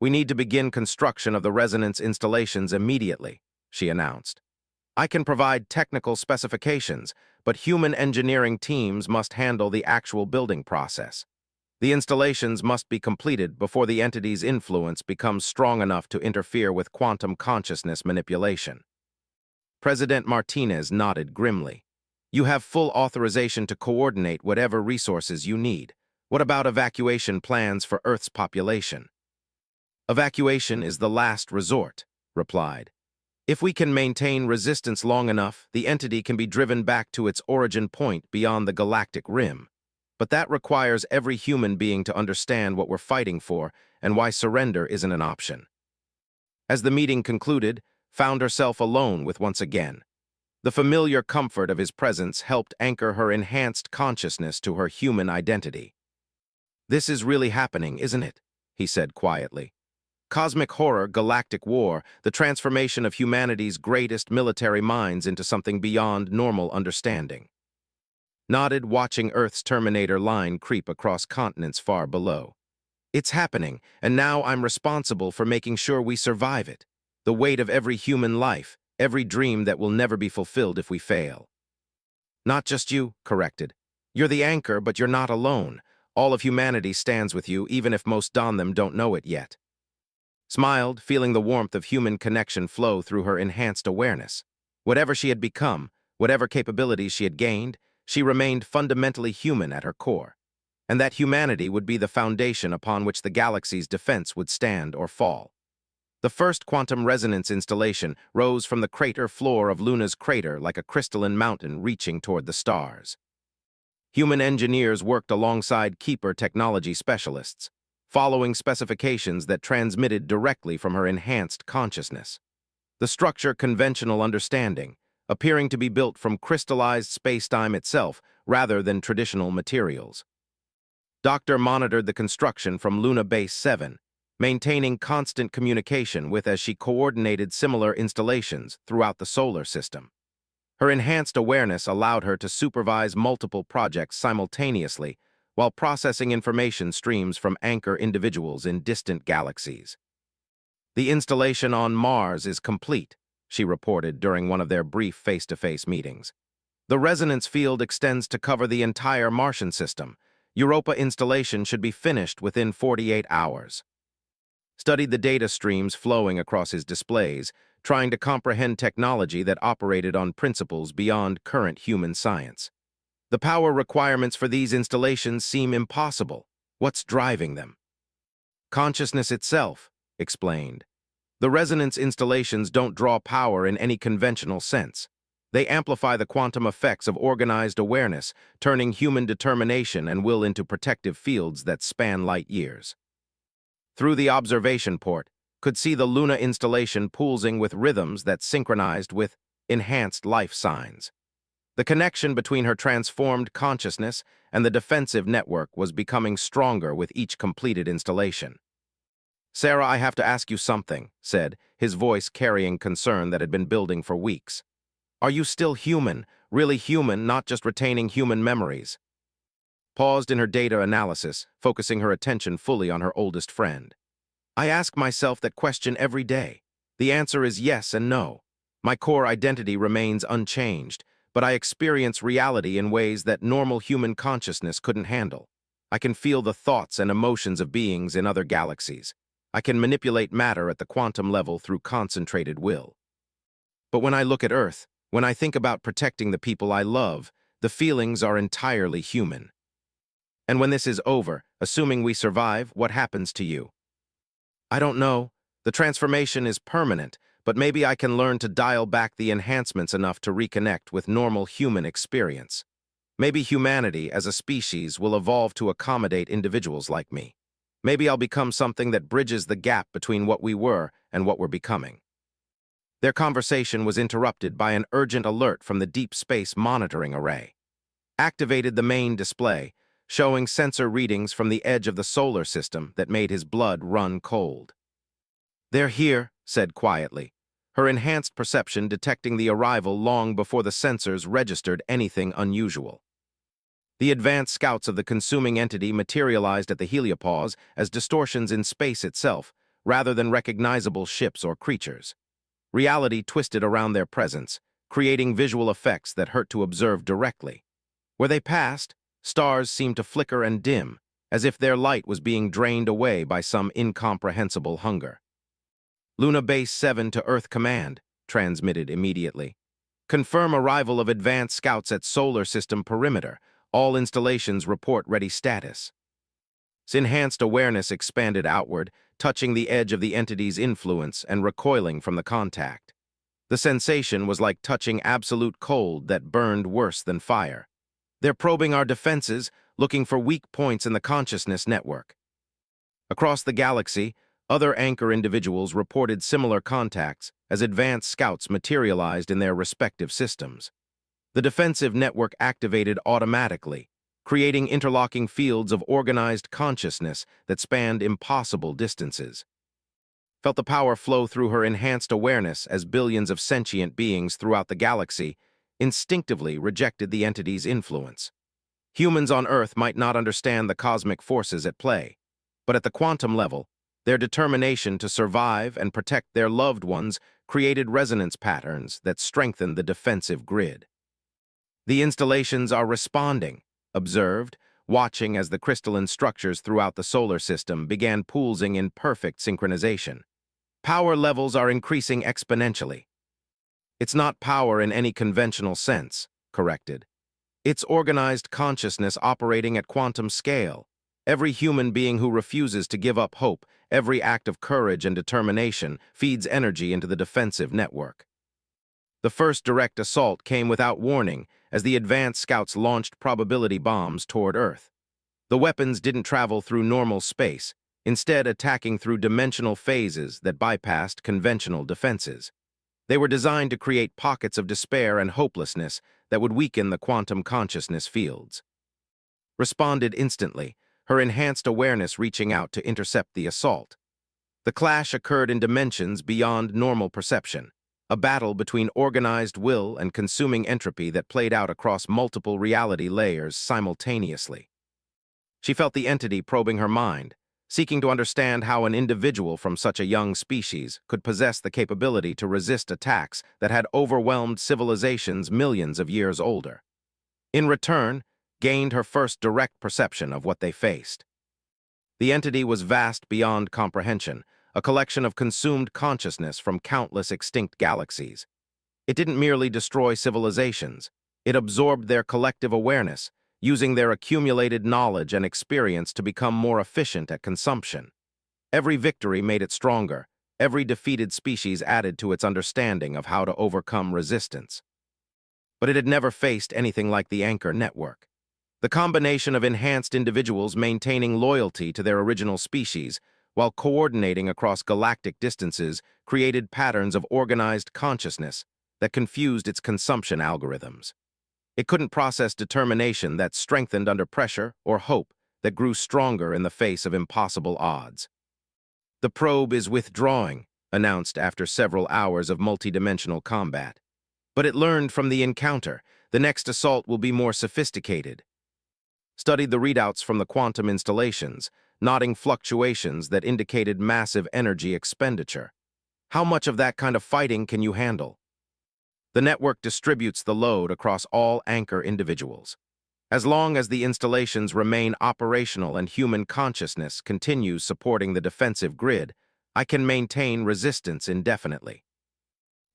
"We need to begin construction of the resonance installations immediately," she announced. "I can provide technical specifications, but human engineering teams must handle the actual building process. The installations must be completed before the entity's influence becomes strong enough to interfere with quantum consciousness manipulation." President Martinez nodded grimly. "You have full authorization to coordinate whatever resources you need. What about evacuation plans for Earth's population?" "Evacuation is the last resort," replied. "If we can maintain resistance long enough, the entity can be driven back to its origin point beyond the galactic rim. But that requires every human being to understand what we're fighting for and why surrender isn't an option." As the meeting concluded, found herself alone with once again. The familiar comfort of his presence helped anchor her enhanced consciousness to her human identity. "This is really happening, isn't it?" he said quietly. "Cosmic horror, galactic war, the transformation of humanity's greatest military minds into something beyond normal understanding." Nodded, watching Earth's Terminator line creep across continents far below. "It's happening, and now I'm responsible for making sure we survive it. The weight of every human life, every dream that will never be fulfilled if we fail." "Not just you," corrected. "You're the anchor, but you're not alone. All of humanity stands with you, even if most on them don't know it yet." Smiled, feeling the warmth of human connection flow through her enhanced awareness. Whatever she had become, whatever capabilities she had gained, she remained fundamentally human at her core. And that humanity would be the foundation upon which the galaxy's defense would stand or fall. The first quantum resonance installation rose from the crater floor of Luna's crater like a crystalline mountain reaching toward the stars. Human engineers worked alongside Keeper technology specialists, following specifications that transmitted directly from her enhanced consciousness. The structure conventional understanding, appearing to be built from crystallized space-time itself rather than traditional materials. Doctor monitored the construction from Luna Base 7, maintaining constant communication with as she coordinated similar installations throughout the solar system. Her enhanced awareness allowed her to supervise multiple projects simultaneously while processing information streams from anchor individuals in distant galaxies. "The installation on Mars is complete," she reported during one of their brief face-to-face meetings. "The resonance field extends to cover the entire Martian system. Europa installation should be finished within 48 hours. Studied the data streams flowing across his displays, trying to comprehend technology that operated on principles beyond current human science. "The power requirements for these installations seem impossible. What's driving them?" "Consciousness itself," explained. "The resonance installations don't draw power in any conventional sense. They amplify the quantum effects of organized awareness, turning human determination and will into protective fields that span light years." Through the observation port, could see the Luna installation pulsing with rhythms that synchronized with enhanced life signs. The connection between her transformed consciousness and the defensive network was becoming stronger with each completed installation. "Sarah, I have to ask you something," said, his voice carrying concern that had been building for weeks. "Are you still human, really human, not just retaining human memories?" Paused in her data analysis, focusing her attention fully on her oldest friend. "I ask myself that question every day. The answer is yes and no. My core identity remains unchanged, but I experience reality in ways that normal human consciousness couldn't handle. I can feel the thoughts and emotions of beings in other galaxies. I can manipulate matter at the quantum level through concentrated will. But when I look at Earth, when I think about protecting the people I love, the feelings are entirely human." And when this is over, assuming we survive, what happens to you? I don't know. The transformation is permanent, but maybe I can learn to dial back the enhancements enough to reconnect with normal human experience. Maybe humanity, as a species, will evolve to accommodate individuals like me. Maybe I'll become something that bridges the gap between what we were and what we're becoming. Their conversation was interrupted by an urgent alert from the Deep Space Monitoring Array. Activated the main display, showing sensor readings from the edge of the solar system that made his blood run cold. "They're here," said quietly, her enhanced perception detecting the arrival long before the sensors registered anything unusual. The advanced scouts of the consuming entity materialized at the heliopause as distortions in space itself, rather than recognizable ships or creatures. Reality twisted around their presence, creating visual effects that hurt to observe directly. Where they passed, stars seemed to flicker and dim, as if their light was being drained away by some incomprehensible hunger. "Luna Base 7 to Earth Command," transmitted immediately. "Confirm arrival of advanced scouts at solar system perimeter. All installations report ready status." Enhanced awareness expanded outward, touching the edge of the entity's influence and recoiling from the contact. The sensation was like touching absolute cold that burned worse than fire. "They're probing our defenses, looking for weak points in the consciousness network." Across the galaxy, other anchor individuals reported similar contacts as advanced scouts materialized in their respective systems. The defensive network activated automatically, creating interlocking fields of organized consciousness that spanned impossible distances. Felt the power flow through her enhanced awareness as billions of sentient beings throughout the galaxy instinctively rejected the entity's influence. Humans on Earth might not understand the cosmic forces at play, but at the quantum level, their determination to survive and protect their loved ones created resonance patterns that strengthened the defensive grid. "The installations are responding," observed, watching as the crystalline structures throughout the solar system began pulsing in perfect synchronization. "Power levels are increasing exponentially." "It's not power in any conventional sense," corrected. "It's organized consciousness operating at quantum scale. Every human being who refuses to give up hope, every act of courage and determination, feeds energy into the defensive network." The first direct assault came without warning as the advanced scouts launched probability bombs toward Earth. The weapons didn't travel through normal space, instead attacking through dimensional phases that bypassed conventional defenses. They were designed to create pockets of despair and hopelessness that would weaken the quantum consciousness fields. Responded instantly, her enhanced awareness reaching out to intercept the assault. The clash occurred in dimensions beyond normal perception, a battle between organized will and consuming entropy that played out across multiple reality layers simultaneously. She felt the entity probing her mind, seeking to understand how an individual from such a young species could possess the capability to resist attacks that had overwhelmed civilizations millions of years older. In return, gained her first direct perception of what they faced. The entity was vast beyond comprehension, a collection of consumed consciousness from countless extinct galaxies. It didn't merely destroy civilizations, it absorbed their collective awareness, using their accumulated knowledge and experience to become more efficient at consumption. Every victory made it stronger, every defeated species added to its understanding of how to overcome resistance. But it had never faced anything like the Anchor network. The combination of enhanced individuals maintaining loyalty to their original species while coordinating across galactic distances created patterns of organized consciousness that confused its consumption algorithms. It couldn't process determination that strengthened under pressure or hope that grew stronger in the face of impossible odds. "The probe is withdrawing," announced after several hours of multidimensional combat. "But it learned from the encounter. The next assault will be more sophisticated." Studied the readouts from the quantum installations, noting fluctuations that indicated massive energy expenditure. "How much of that kind of fighting can you handle?" "The network distributes the load across all anchor individuals. As long as the installations remain operational and human consciousness continues supporting the defensive grid, I can maintain resistance indefinitely."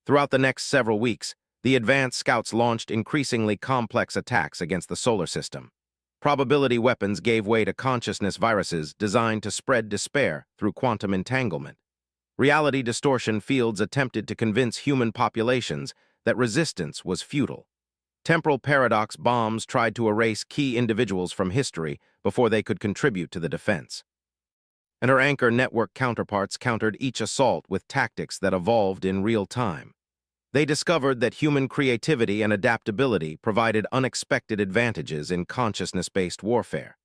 Throughout the next several weeks, the advanced scouts launched increasingly complex attacks against the solar system. Probability weapons gave way to consciousness viruses designed to spread despair through quantum entanglement. Reality distortion fields attempted to convince human populations that resistance was futile. Temporal paradox bombs tried to erase key individuals from history before they could contribute to the defense. And her anchor network counterparts countered each assault with tactics that evolved in real time. They discovered that human creativity and adaptability provided unexpected advantages in consciousness-based warfare.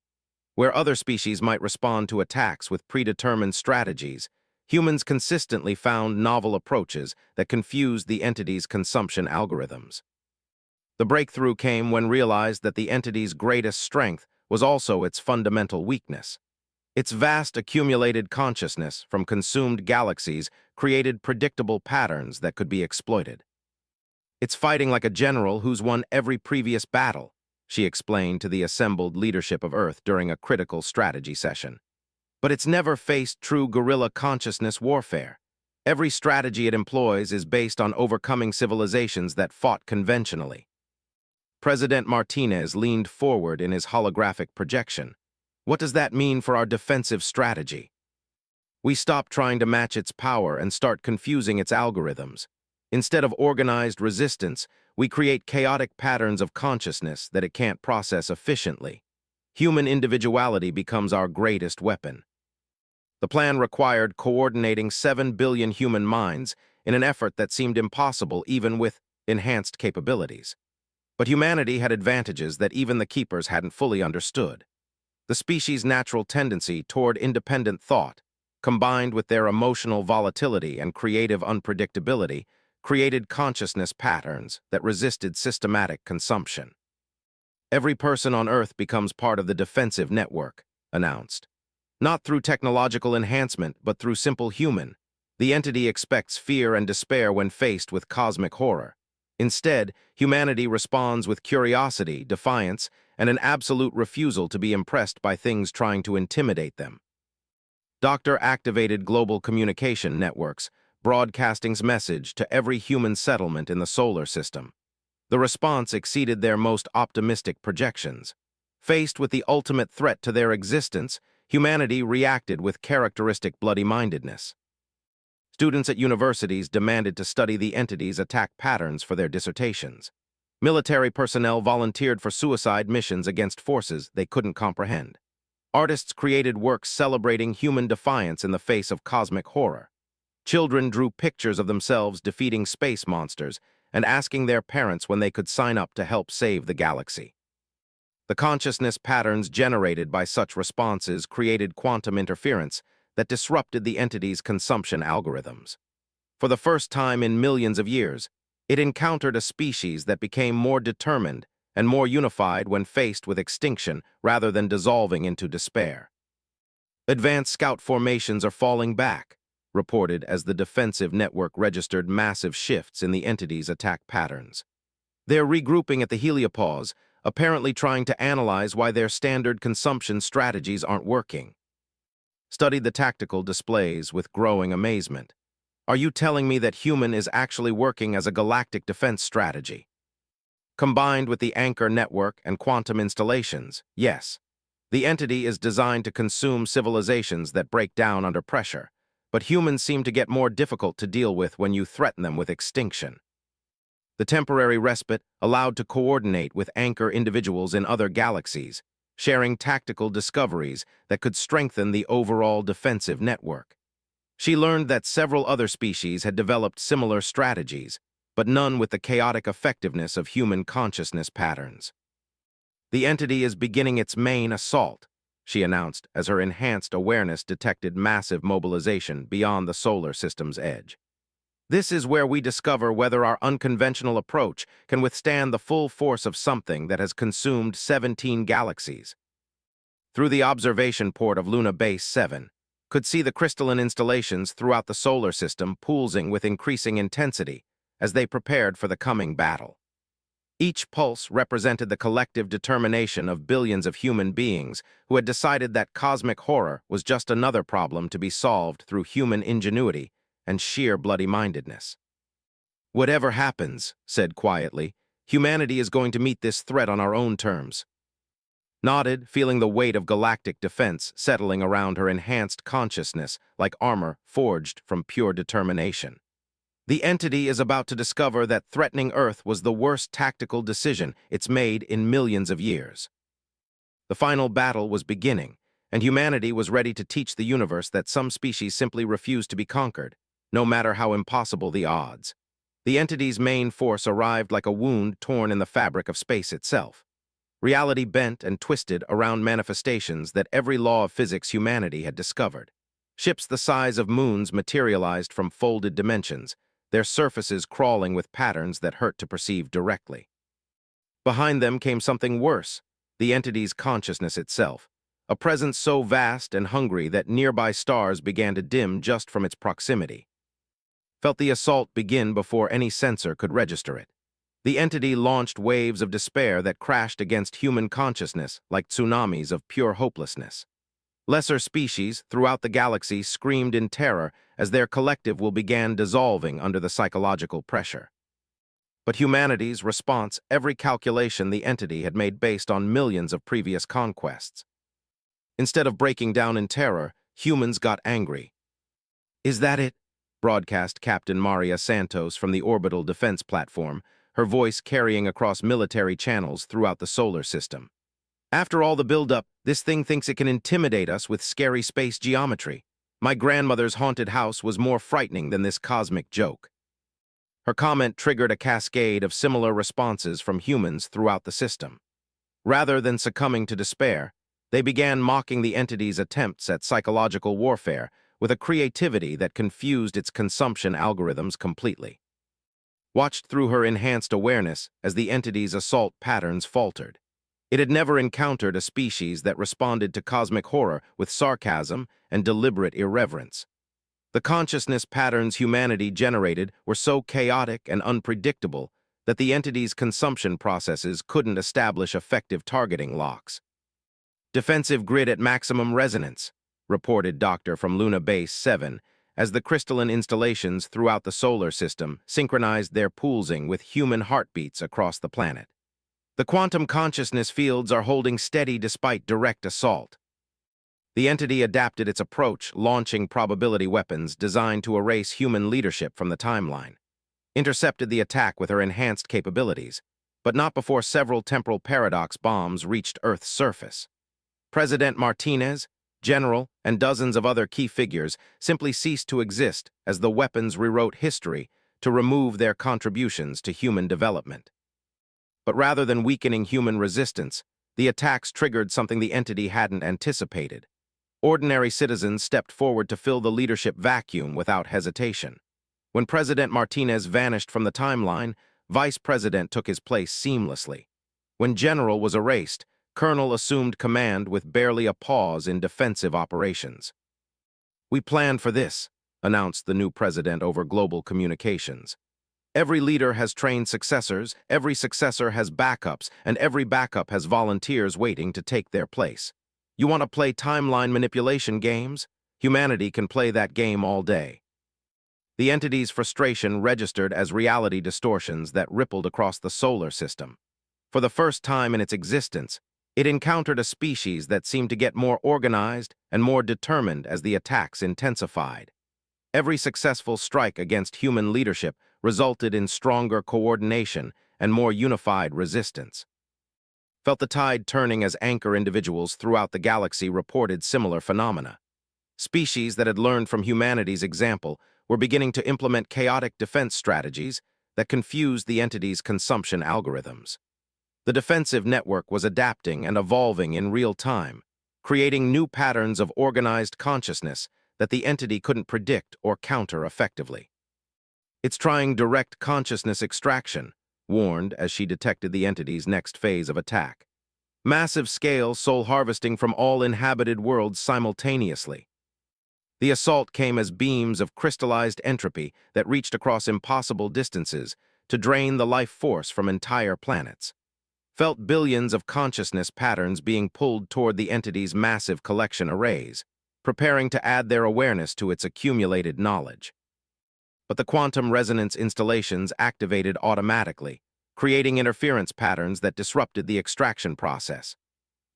Where other species might respond to attacks with predetermined strategies, humans consistently found novel approaches that confused the entity's consumption algorithms. The breakthrough came when realized that the entity's greatest strength was also its fundamental weakness. Its vast accumulated consciousness from consumed galaxies created predictable patterns that could be exploited. "It's fighting like a general who's won every previous battle," she explained to the assembled leadership of Earth during a critical strategy session. "But it's never faced true guerrilla consciousness warfare. Every strategy it employs is based on overcoming civilizations that fought conventionally." President Martinez leaned forward in his holographic projection. "What does that mean for our defensive strategy? We stop trying to match its power and start confusing its algorithms. Instead of organized resistance, we create chaotic patterns of consciousness that it can't process efficiently. Human individuality becomes our greatest weapon." The plan required coordinating 7 billion human minds in an effort that seemed impossible even with enhanced capabilities. But humanity had advantages that even the Keepers hadn't fully understood. The species' natural tendency toward independent thought, combined with their emotional volatility and creative unpredictability, created consciousness patterns that resisted systematic consumption. "Every person on Earth becomes part of the defensive network," announced. "Not through technological enhancement, but through simple human. The entity expects fear and despair when faced with cosmic horror. Instead, humanity responds with curiosity, defiance, and an absolute refusal to be impressed by things trying to intimidate them." Doctor activated global communication networks, broadcasting's message to every human settlement in the solar system. The response exceeded their most optimistic projections. Faced with the ultimate threat to their existence, humanity reacted with characteristic bloody-mindedness. Students at universities demanded to study the entity's attack patterns for their dissertations. Military personnel volunteered for suicide missions against forces they couldn't comprehend. Artists created works celebrating human defiance in the face of cosmic horror. Children drew pictures of themselves defeating space monsters and asking their parents when they could sign up to help save the galaxy. The consciousness patterns generated by such responses created quantum interference that disrupted the entity's consumption algorithms. For the first time in millions of years, it encountered a species that became more determined and more unified when faced with extinction rather than dissolving into despair. "Advanced scout formations are falling back," reported as the defensive network registered massive shifts in the entity's attack patterns. "They're regrouping at the heliopause, apparently trying to analyze why their standard consumption strategies aren't working." Studied the tactical displays with growing amazement. "Are you telling me that human is actually working as a galactic defense strategy?" Combined with the anchor network and quantum installations, yes. The entity is designed to consume civilizations that break down under pressure, but humans seem to get more difficult to deal with when you threaten them with extinction. The temporary respite allowed to coordinate with anchor individuals in other galaxies, sharing tactical discoveries that could strengthen the overall defensive network. She learned that several other species had developed similar strategies, but none with the chaotic effectiveness of human consciousness patterns. "The entity is beginning its main assault," she announced as her enhanced awareness detected massive mobilization beyond the solar system's edge. "This is where we discover whether our unconventional approach can withstand the full force of something that has consumed 17 galaxies." Through the observation port of Luna Base 7, could see the crystalline installations throughout the solar system pulsing with increasing intensity as they prepared for the coming battle. Each pulse represented the collective determination of billions of human beings who had decided that cosmic horror was just another problem to be solved through human ingenuity and sheer bloody-mindedness. "Whatever happens," said quietly, "humanity is going to meet this threat on our own terms." nodded, feeling the weight of galactic defense settling around her enhanced consciousness like armor forged from pure determination. The entity is about to discover that threatening Earth was the worst tactical decision it's made in millions of years. The final battle was beginning, and humanity was ready to teach the universe that some species simply refuse to be conquered, no matter how impossible the odds. The entity's main force arrived like a wound torn in the fabric of space itself. Reality bent and twisted around manifestations that every law of physics humanity had discovered. Ships the size of moons materialized from folded dimensions, their surfaces crawling with patterns that hurt to perceive directly. Behind them came something worse, the entity's consciousness itself, a presence so vast and hungry that nearby stars began to dim just from its proximity. Felt the assault begin before any sensor could register it. The entity launched waves of despair that crashed against human consciousness like tsunamis of pure hopelessness. Lesser species throughout the galaxy screamed in terror as their collective will began dissolving under the psychological pressure. But humanity's response, every calculation the entity had made based on millions of previous conquests. Instead of breaking down in terror, humans got angry. "Is that it?" broadcast Captain Maria Santos from the orbital defense platform, her voice carrying across military channels throughout the solar system. "After all the buildup, this thing thinks it can intimidate us with scary space geometry. My grandmother's haunted house was more frightening than this cosmic joke." Her comment triggered a cascade of similar responses from humans throughout the system. Rather than succumbing to despair, they began mocking the entity's attempts at psychological warfare with a creativity that confused its consumption algorithms completely. Watched through her enhanced awareness as the entity's assault patterns faltered. It had never encountered a species that responded to cosmic horror with sarcasm and deliberate irreverence. The consciousness patterns humanity generated were so chaotic and unpredictable that the entity's consumption processes couldn't establish effective targeting locks. "Defensive grid at maximum resonance," reported Doctor from Luna Base 7, as the crystalline installations throughout the solar system synchronized their pulsing with human heartbeats across the planet. "The quantum consciousness fields are holding steady despite direct assault." The entity adapted its approach, launching probability weapons designed to erase human leadership from the timeline. Intercepted the attack with her enhanced capabilities, but not before several temporal paradox bombs reached Earth's surface. President Martinez, General, and dozens of other key figures simply ceased to exist as the weapons rewrote history to remove their contributions to human development. But rather than weakening human resistance, the attacks triggered something the entity hadn't anticipated. Ordinary citizens stepped forward to fill the leadership vacuum without hesitation. When President Martinez vanished from the timeline, Vice President took his place seamlessly. When General was erased, Colonel assumed command with barely a pause in defensive operations. "We planned for this," announced the new president over global communications. "Every leader has trained successors, every successor has backups, and every backup has volunteers waiting to take their place. You want to play timeline manipulation games? Humanity can play that game all day." The entity's frustration registered as reality distortions that rippled across the solar system. For the first time in its existence, it encountered a species that seemed to get more organized and more determined as the attacks intensified. Every successful strike against human leadership resulted in stronger coordination and more unified resistance. Felt the tide turning as anchor individuals throughout the galaxy reported similar phenomena. Species that had learned from humanity's example were beginning to implement chaotic defense strategies that confused the entity's consumption algorithms. The defensive network was adapting and evolving in real time, creating new patterns of organized consciousness that the entity couldn't predict or counter effectively. "It's trying direct consciousness extraction," warned as she detected the entity's next phase of attack. "Massive-scale soul harvesting from all inhabited worlds simultaneously." The assault came as beams of crystallized entropy that reached across impossible distances to drain the life force from entire planets. Felt billions of consciousness patterns being pulled toward the entity's massive collection arrays, preparing to add their awareness to its accumulated knowledge. But the quantum resonance installations activated automatically, creating interference patterns that disrupted the extraction process.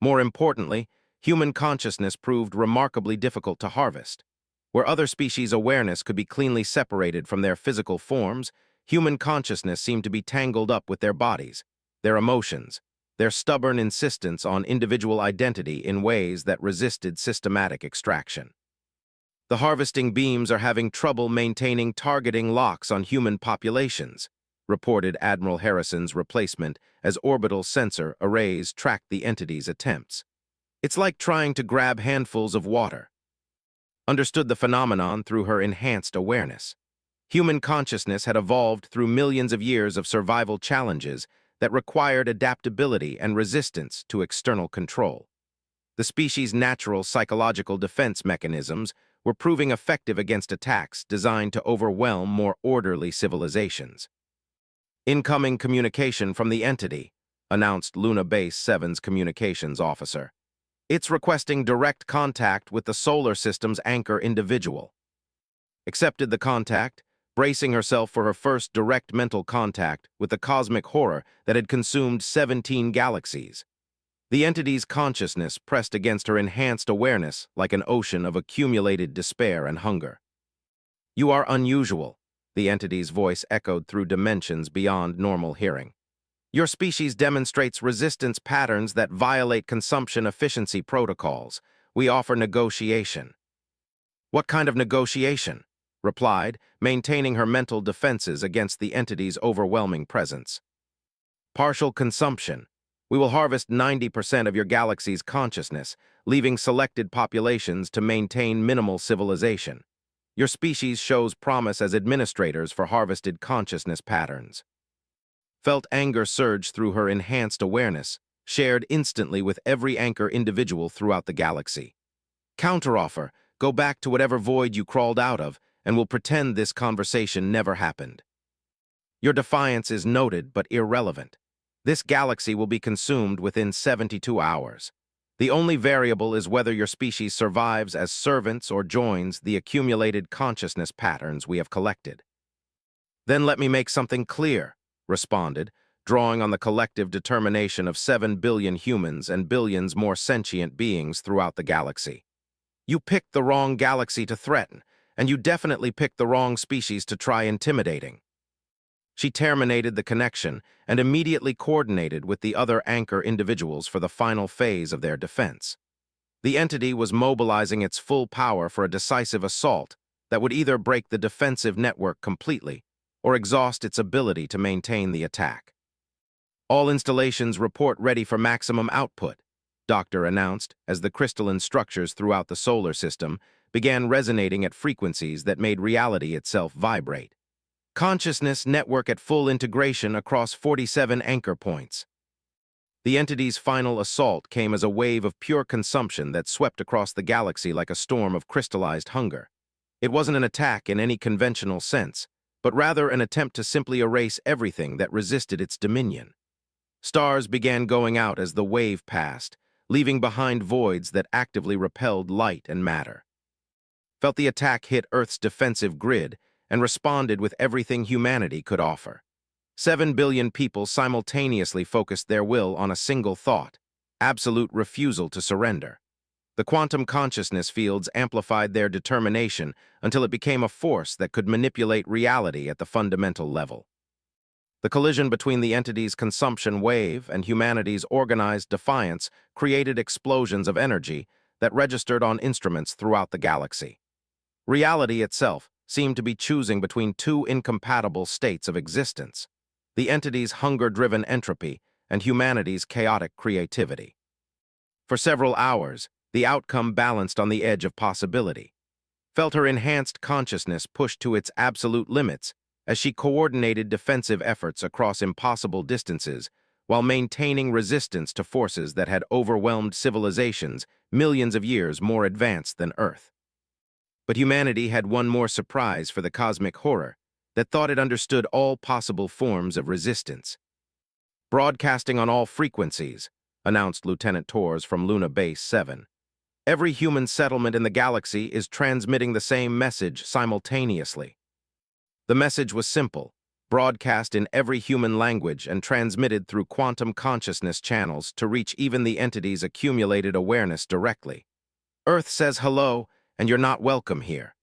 More importantly, human consciousness proved remarkably difficult to harvest. Where other species' awareness could be cleanly separated from their physical forms, human consciousness seemed to be tangled up with their bodies, their emotions, their stubborn insistence on individual identity in ways that resisted systematic extraction. The harvesting beams are having trouble maintaining targeting locks on human populations, reported Admiral Harrison's replacement as orbital sensor arrays tracked the entity's attempts. It's like trying to grab handfuls of water. Understood the phenomenon through her enhanced awareness. Human consciousness had evolved through millions of years of survival challenges that required adaptability and resistance to external control. The species' natural psychological defense mechanisms were proving effective against attacks designed to overwhelm more orderly civilizations. Incoming communication from the entity, announced Luna Base 7's communications officer. It's requesting direct contact with the solar system's anchor individual. Accepted the contact, bracing herself for her first direct mental contact with the cosmic horror that had consumed 17 galaxies. The entity's consciousness pressed against her enhanced awareness like an ocean of accumulated despair and hunger. You are unusual, the entity's voice echoed through dimensions beyond normal hearing. Your species demonstrates resistance patterns that violate consumption efficiency protocols. We offer negotiation. What kind of negotiation? Replied, maintaining her mental defenses against the entity's overwhelming presence. Partial consumption. We will harvest 90% of your galaxy's consciousness, leaving selected populations to maintain minimal civilization. Your species shows promise as administrators for harvested consciousness patterns. Felt anger surge through her enhanced awareness, shared instantly with every anchor individual throughout the galaxy. Counteroffer, go back to whatever void you crawled out of, and we'll pretend this conversation never happened. Your defiance is noted but irrelevant. This galaxy will be consumed within 72 hours. The only variable is whether your species survives as servants or joins the accumulated consciousness patterns we have collected. Then let me make something clear, responded, drawing on the collective determination of 7 billion humans and billions more sentient beings throughout the galaxy. You picked the wrong galaxy to threaten, and you definitely picked the wrong species to try intimidating. She terminated the connection and immediately coordinated with the other anchor individuals for the final phase of their defense. The entity was mobilizing its full power for a decisive assault that would either break the defensive network completely or exhaust its ability to maintain the attack. All installations report ready for maximum output, Doctor announced as the crystalline structures throughout the solar system began resonating at frequencies that made reality itself vibrate. Consciousness network at full integration across 47 anchor points. The entity's final assault came as a wave of pure consumption that swept across the galaxy like a storm of crystallized hunger. It wasn't an attack in any conventional sense, but rather an attempt to simply erase everything that resisted its dominion. Stars began going out as the wave passed, leaving behind voids that actively repelled light and matter. Felt the attack hit Earth's defensive grid and responded with everything humanity could offer. 7 billion people simultaneously focused their will on a single thought: absolute refusal to surrender. The quantum consciousness fields amplified their determination until it became a force that could manipulate reality at the fundamental level. The collision between the entity's consumption wave and humanity's organized defiance created explosions of energy that registered on instruments throughout the galaxy. Reality itself seemed to be choosing between two incompatible states of existence: the entity's hunger-driven entropy and humanity's chaotic creativity. For several hours, the outcome balanced on the edge of possibility. Felt her enhanced consciousness pushed to its absolute limits as she coordinated defensive efforts across impossible distances while maintaining resistance to forces that had overwhelmed civilizations millions of years more advanced than Earth. But humanity had one more surprise for the cosmic horror that thought it understood all possible forms of resistance. Broadcasting on all frequencies, announced Lieutenant Torres from Luna Base 7. Every human settlement in the galaxy is transmitting the same message simultaneously. The message was simple: broadcast in every human language and transmitted through quantum consciousness channels to reach even the entity's accumulated awareness directly. Earth says hello, and you're not welcome here.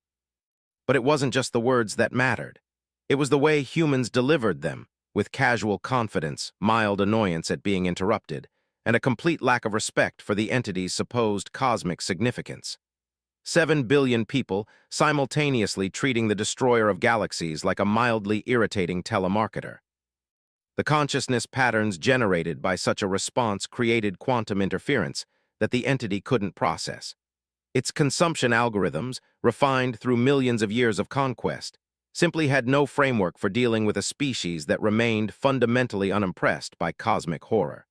But it wasn't just the words that mattered. It was the way humans delivered them, with casual confidence, mild annoyance at being interrupted, and a complete lack of respect for the entity's supposed cosmic significance. 7 billion people simultaneously treating the destroyer of galaxies like a mildly irritating telemarketer. The consciousness patterns generated by such a response created quantum interference that the entity couldn't process. Its consumption algorithms, refined through millions of years of conquest, simply had no framework for dealing with a species that remained fundamentally unimpressed by cosmic horror.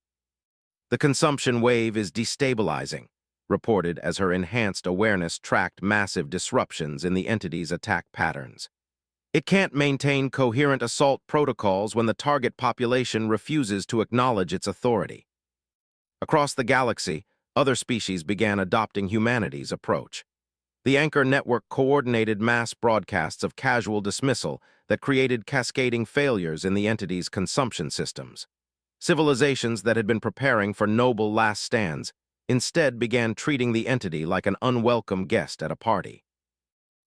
The consumption wave is destabilizing, reported as her enhanced awareness tracked massive disruptions in the entity's attack patterns. It can't maintain coherent assault protocols when the target population refuses to acknowledge its authority. Across the galaxy, other species began adopting humanity's approach. The Anchor Network coordinated mass broadcasts of casual dismissal that created cascading failures in the entity's consumption systems. Civilizations that had been preparing for noble last stands instead began treating the entity like an unwelcome guest at a party.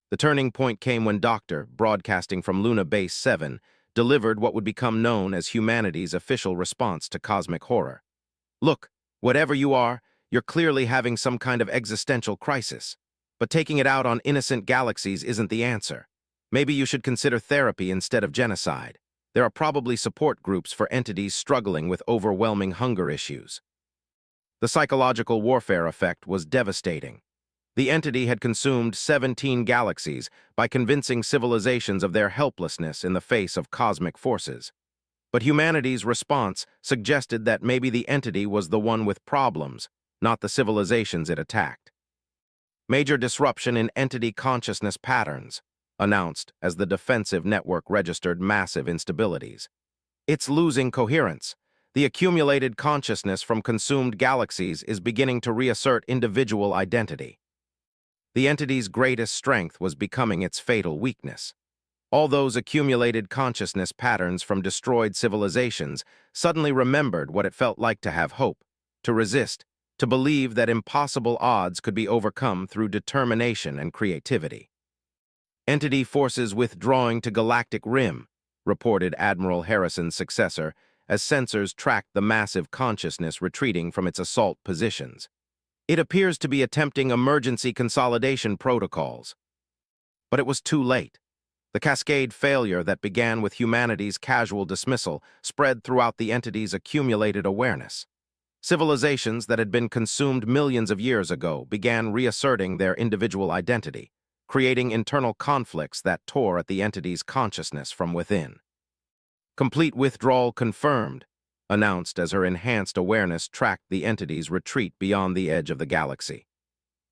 The turning point came when Doctor, broadcasting from Luna Base 7, delivered what would become known as humanity's official response to cosmic horror. Look, whatever you are, you're clearly having some kind of existential crisis. But taking it out on innocent galaxies isn't the answer. Maybe you should consider therapy instead of genocide. There are probably support groups for entities struggling with overwhelming hunger issues. The psychological warfare effect was devastating. The entity had consumed 17 galaxies by convincing civilizations of their helplessness in the face of cosmic forces. But humanity's response suggested that maybe the entity was the one with problems, not the civilizations it attacked. Major disruption in entity consciousness patterns, announced as the defensive network registered massive instabilities. It's losing coherence. The accumulated consciousness from consumed galaxies is beginning to reassert individual identity. The entity's greatest strength was becoming its fatal weakness. All those accumulated consciousness patterns from destroyed civilizations suddenly remembered what it felt like to have hope, to resist, to believe that impossible odds could be overcome through determination and creativity. Entity forces withdrawing to Galactic Rim, reported Admiral Harrison's successor, as sensors tracked the massive consciousness retreating from its assault positions. It appears to be attempting emergency consolidation protocols. But it was too late. The cascade failure that began with humanity's casual dismissal spread throughout the entity's accumulated awareness. Civilizations that had been consumed millions of years ago began reasserting their individual identity, creating internal conflicts that tore at the entity's consciousness from within. Complete withdrawal confirmed, announced as her enhanced awareness tracked the entity's retreat beyond the edge of the galaxy.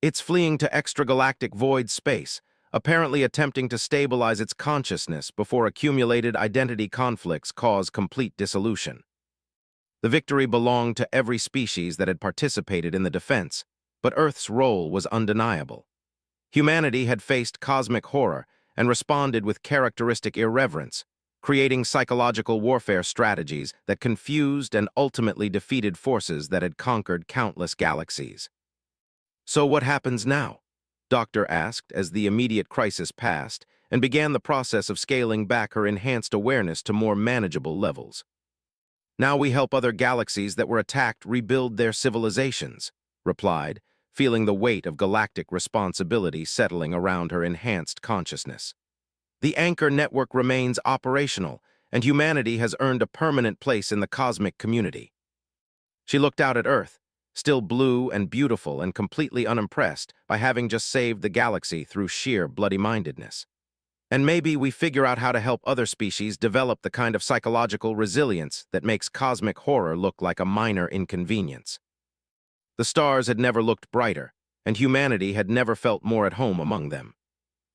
It's fleeing to extragalactic void space, apparently attempting to stabilize its consciousness before accumulated identity conflicts cause complete dissolution. The victory belonged to every species that had participated in the defense, but Earth's role was undeniable. Humanity had faced cosmic horror and responded with characteristic irreverence, creating psychological warfare strategies that confused and ultimately defeated forces that had conquered countless galaxies. So what happens now? Doctor asked as the immediate crisis passed and began the process of scaling back her enhanced awareness to more manageable levels. Now we help other galaxies that were attacked rebuild their civilizations, replied, feeling the weight of galactic responsibility settling around her enhanced consciousness. The Anchor Network remains operational, and humanity has earned a permanent place in the cosmic community. She looked out at Earth, still blue and beautiful and completely unimpressed by having just saved the galaxy through sheer bloody-mindedness. And maybe we figure out how to help other species develop the kind of psychological resilience that makes cosmic horror look like a minor inconvenience. The stars had never looked brighter, and humanity had never felt more at home among them.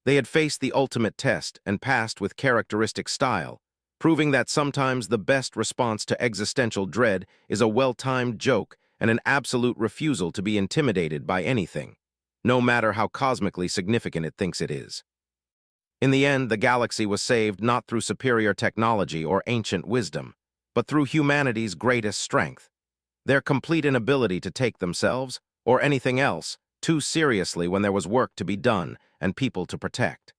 They had faced the ultimate test and passed with characteristic style, proving that sometimes the best response to existential dread is a well-timed joke and an absolute refusal to be intimidated by anything, no matter how cosmically significant it thinks it is. In the end, the galaxy was saved not through superior technology or ancient wisdom, but through humanity's greatest strength, their complete inability to take themselves, or anything else, too seriously when there was work to be done and people to protect.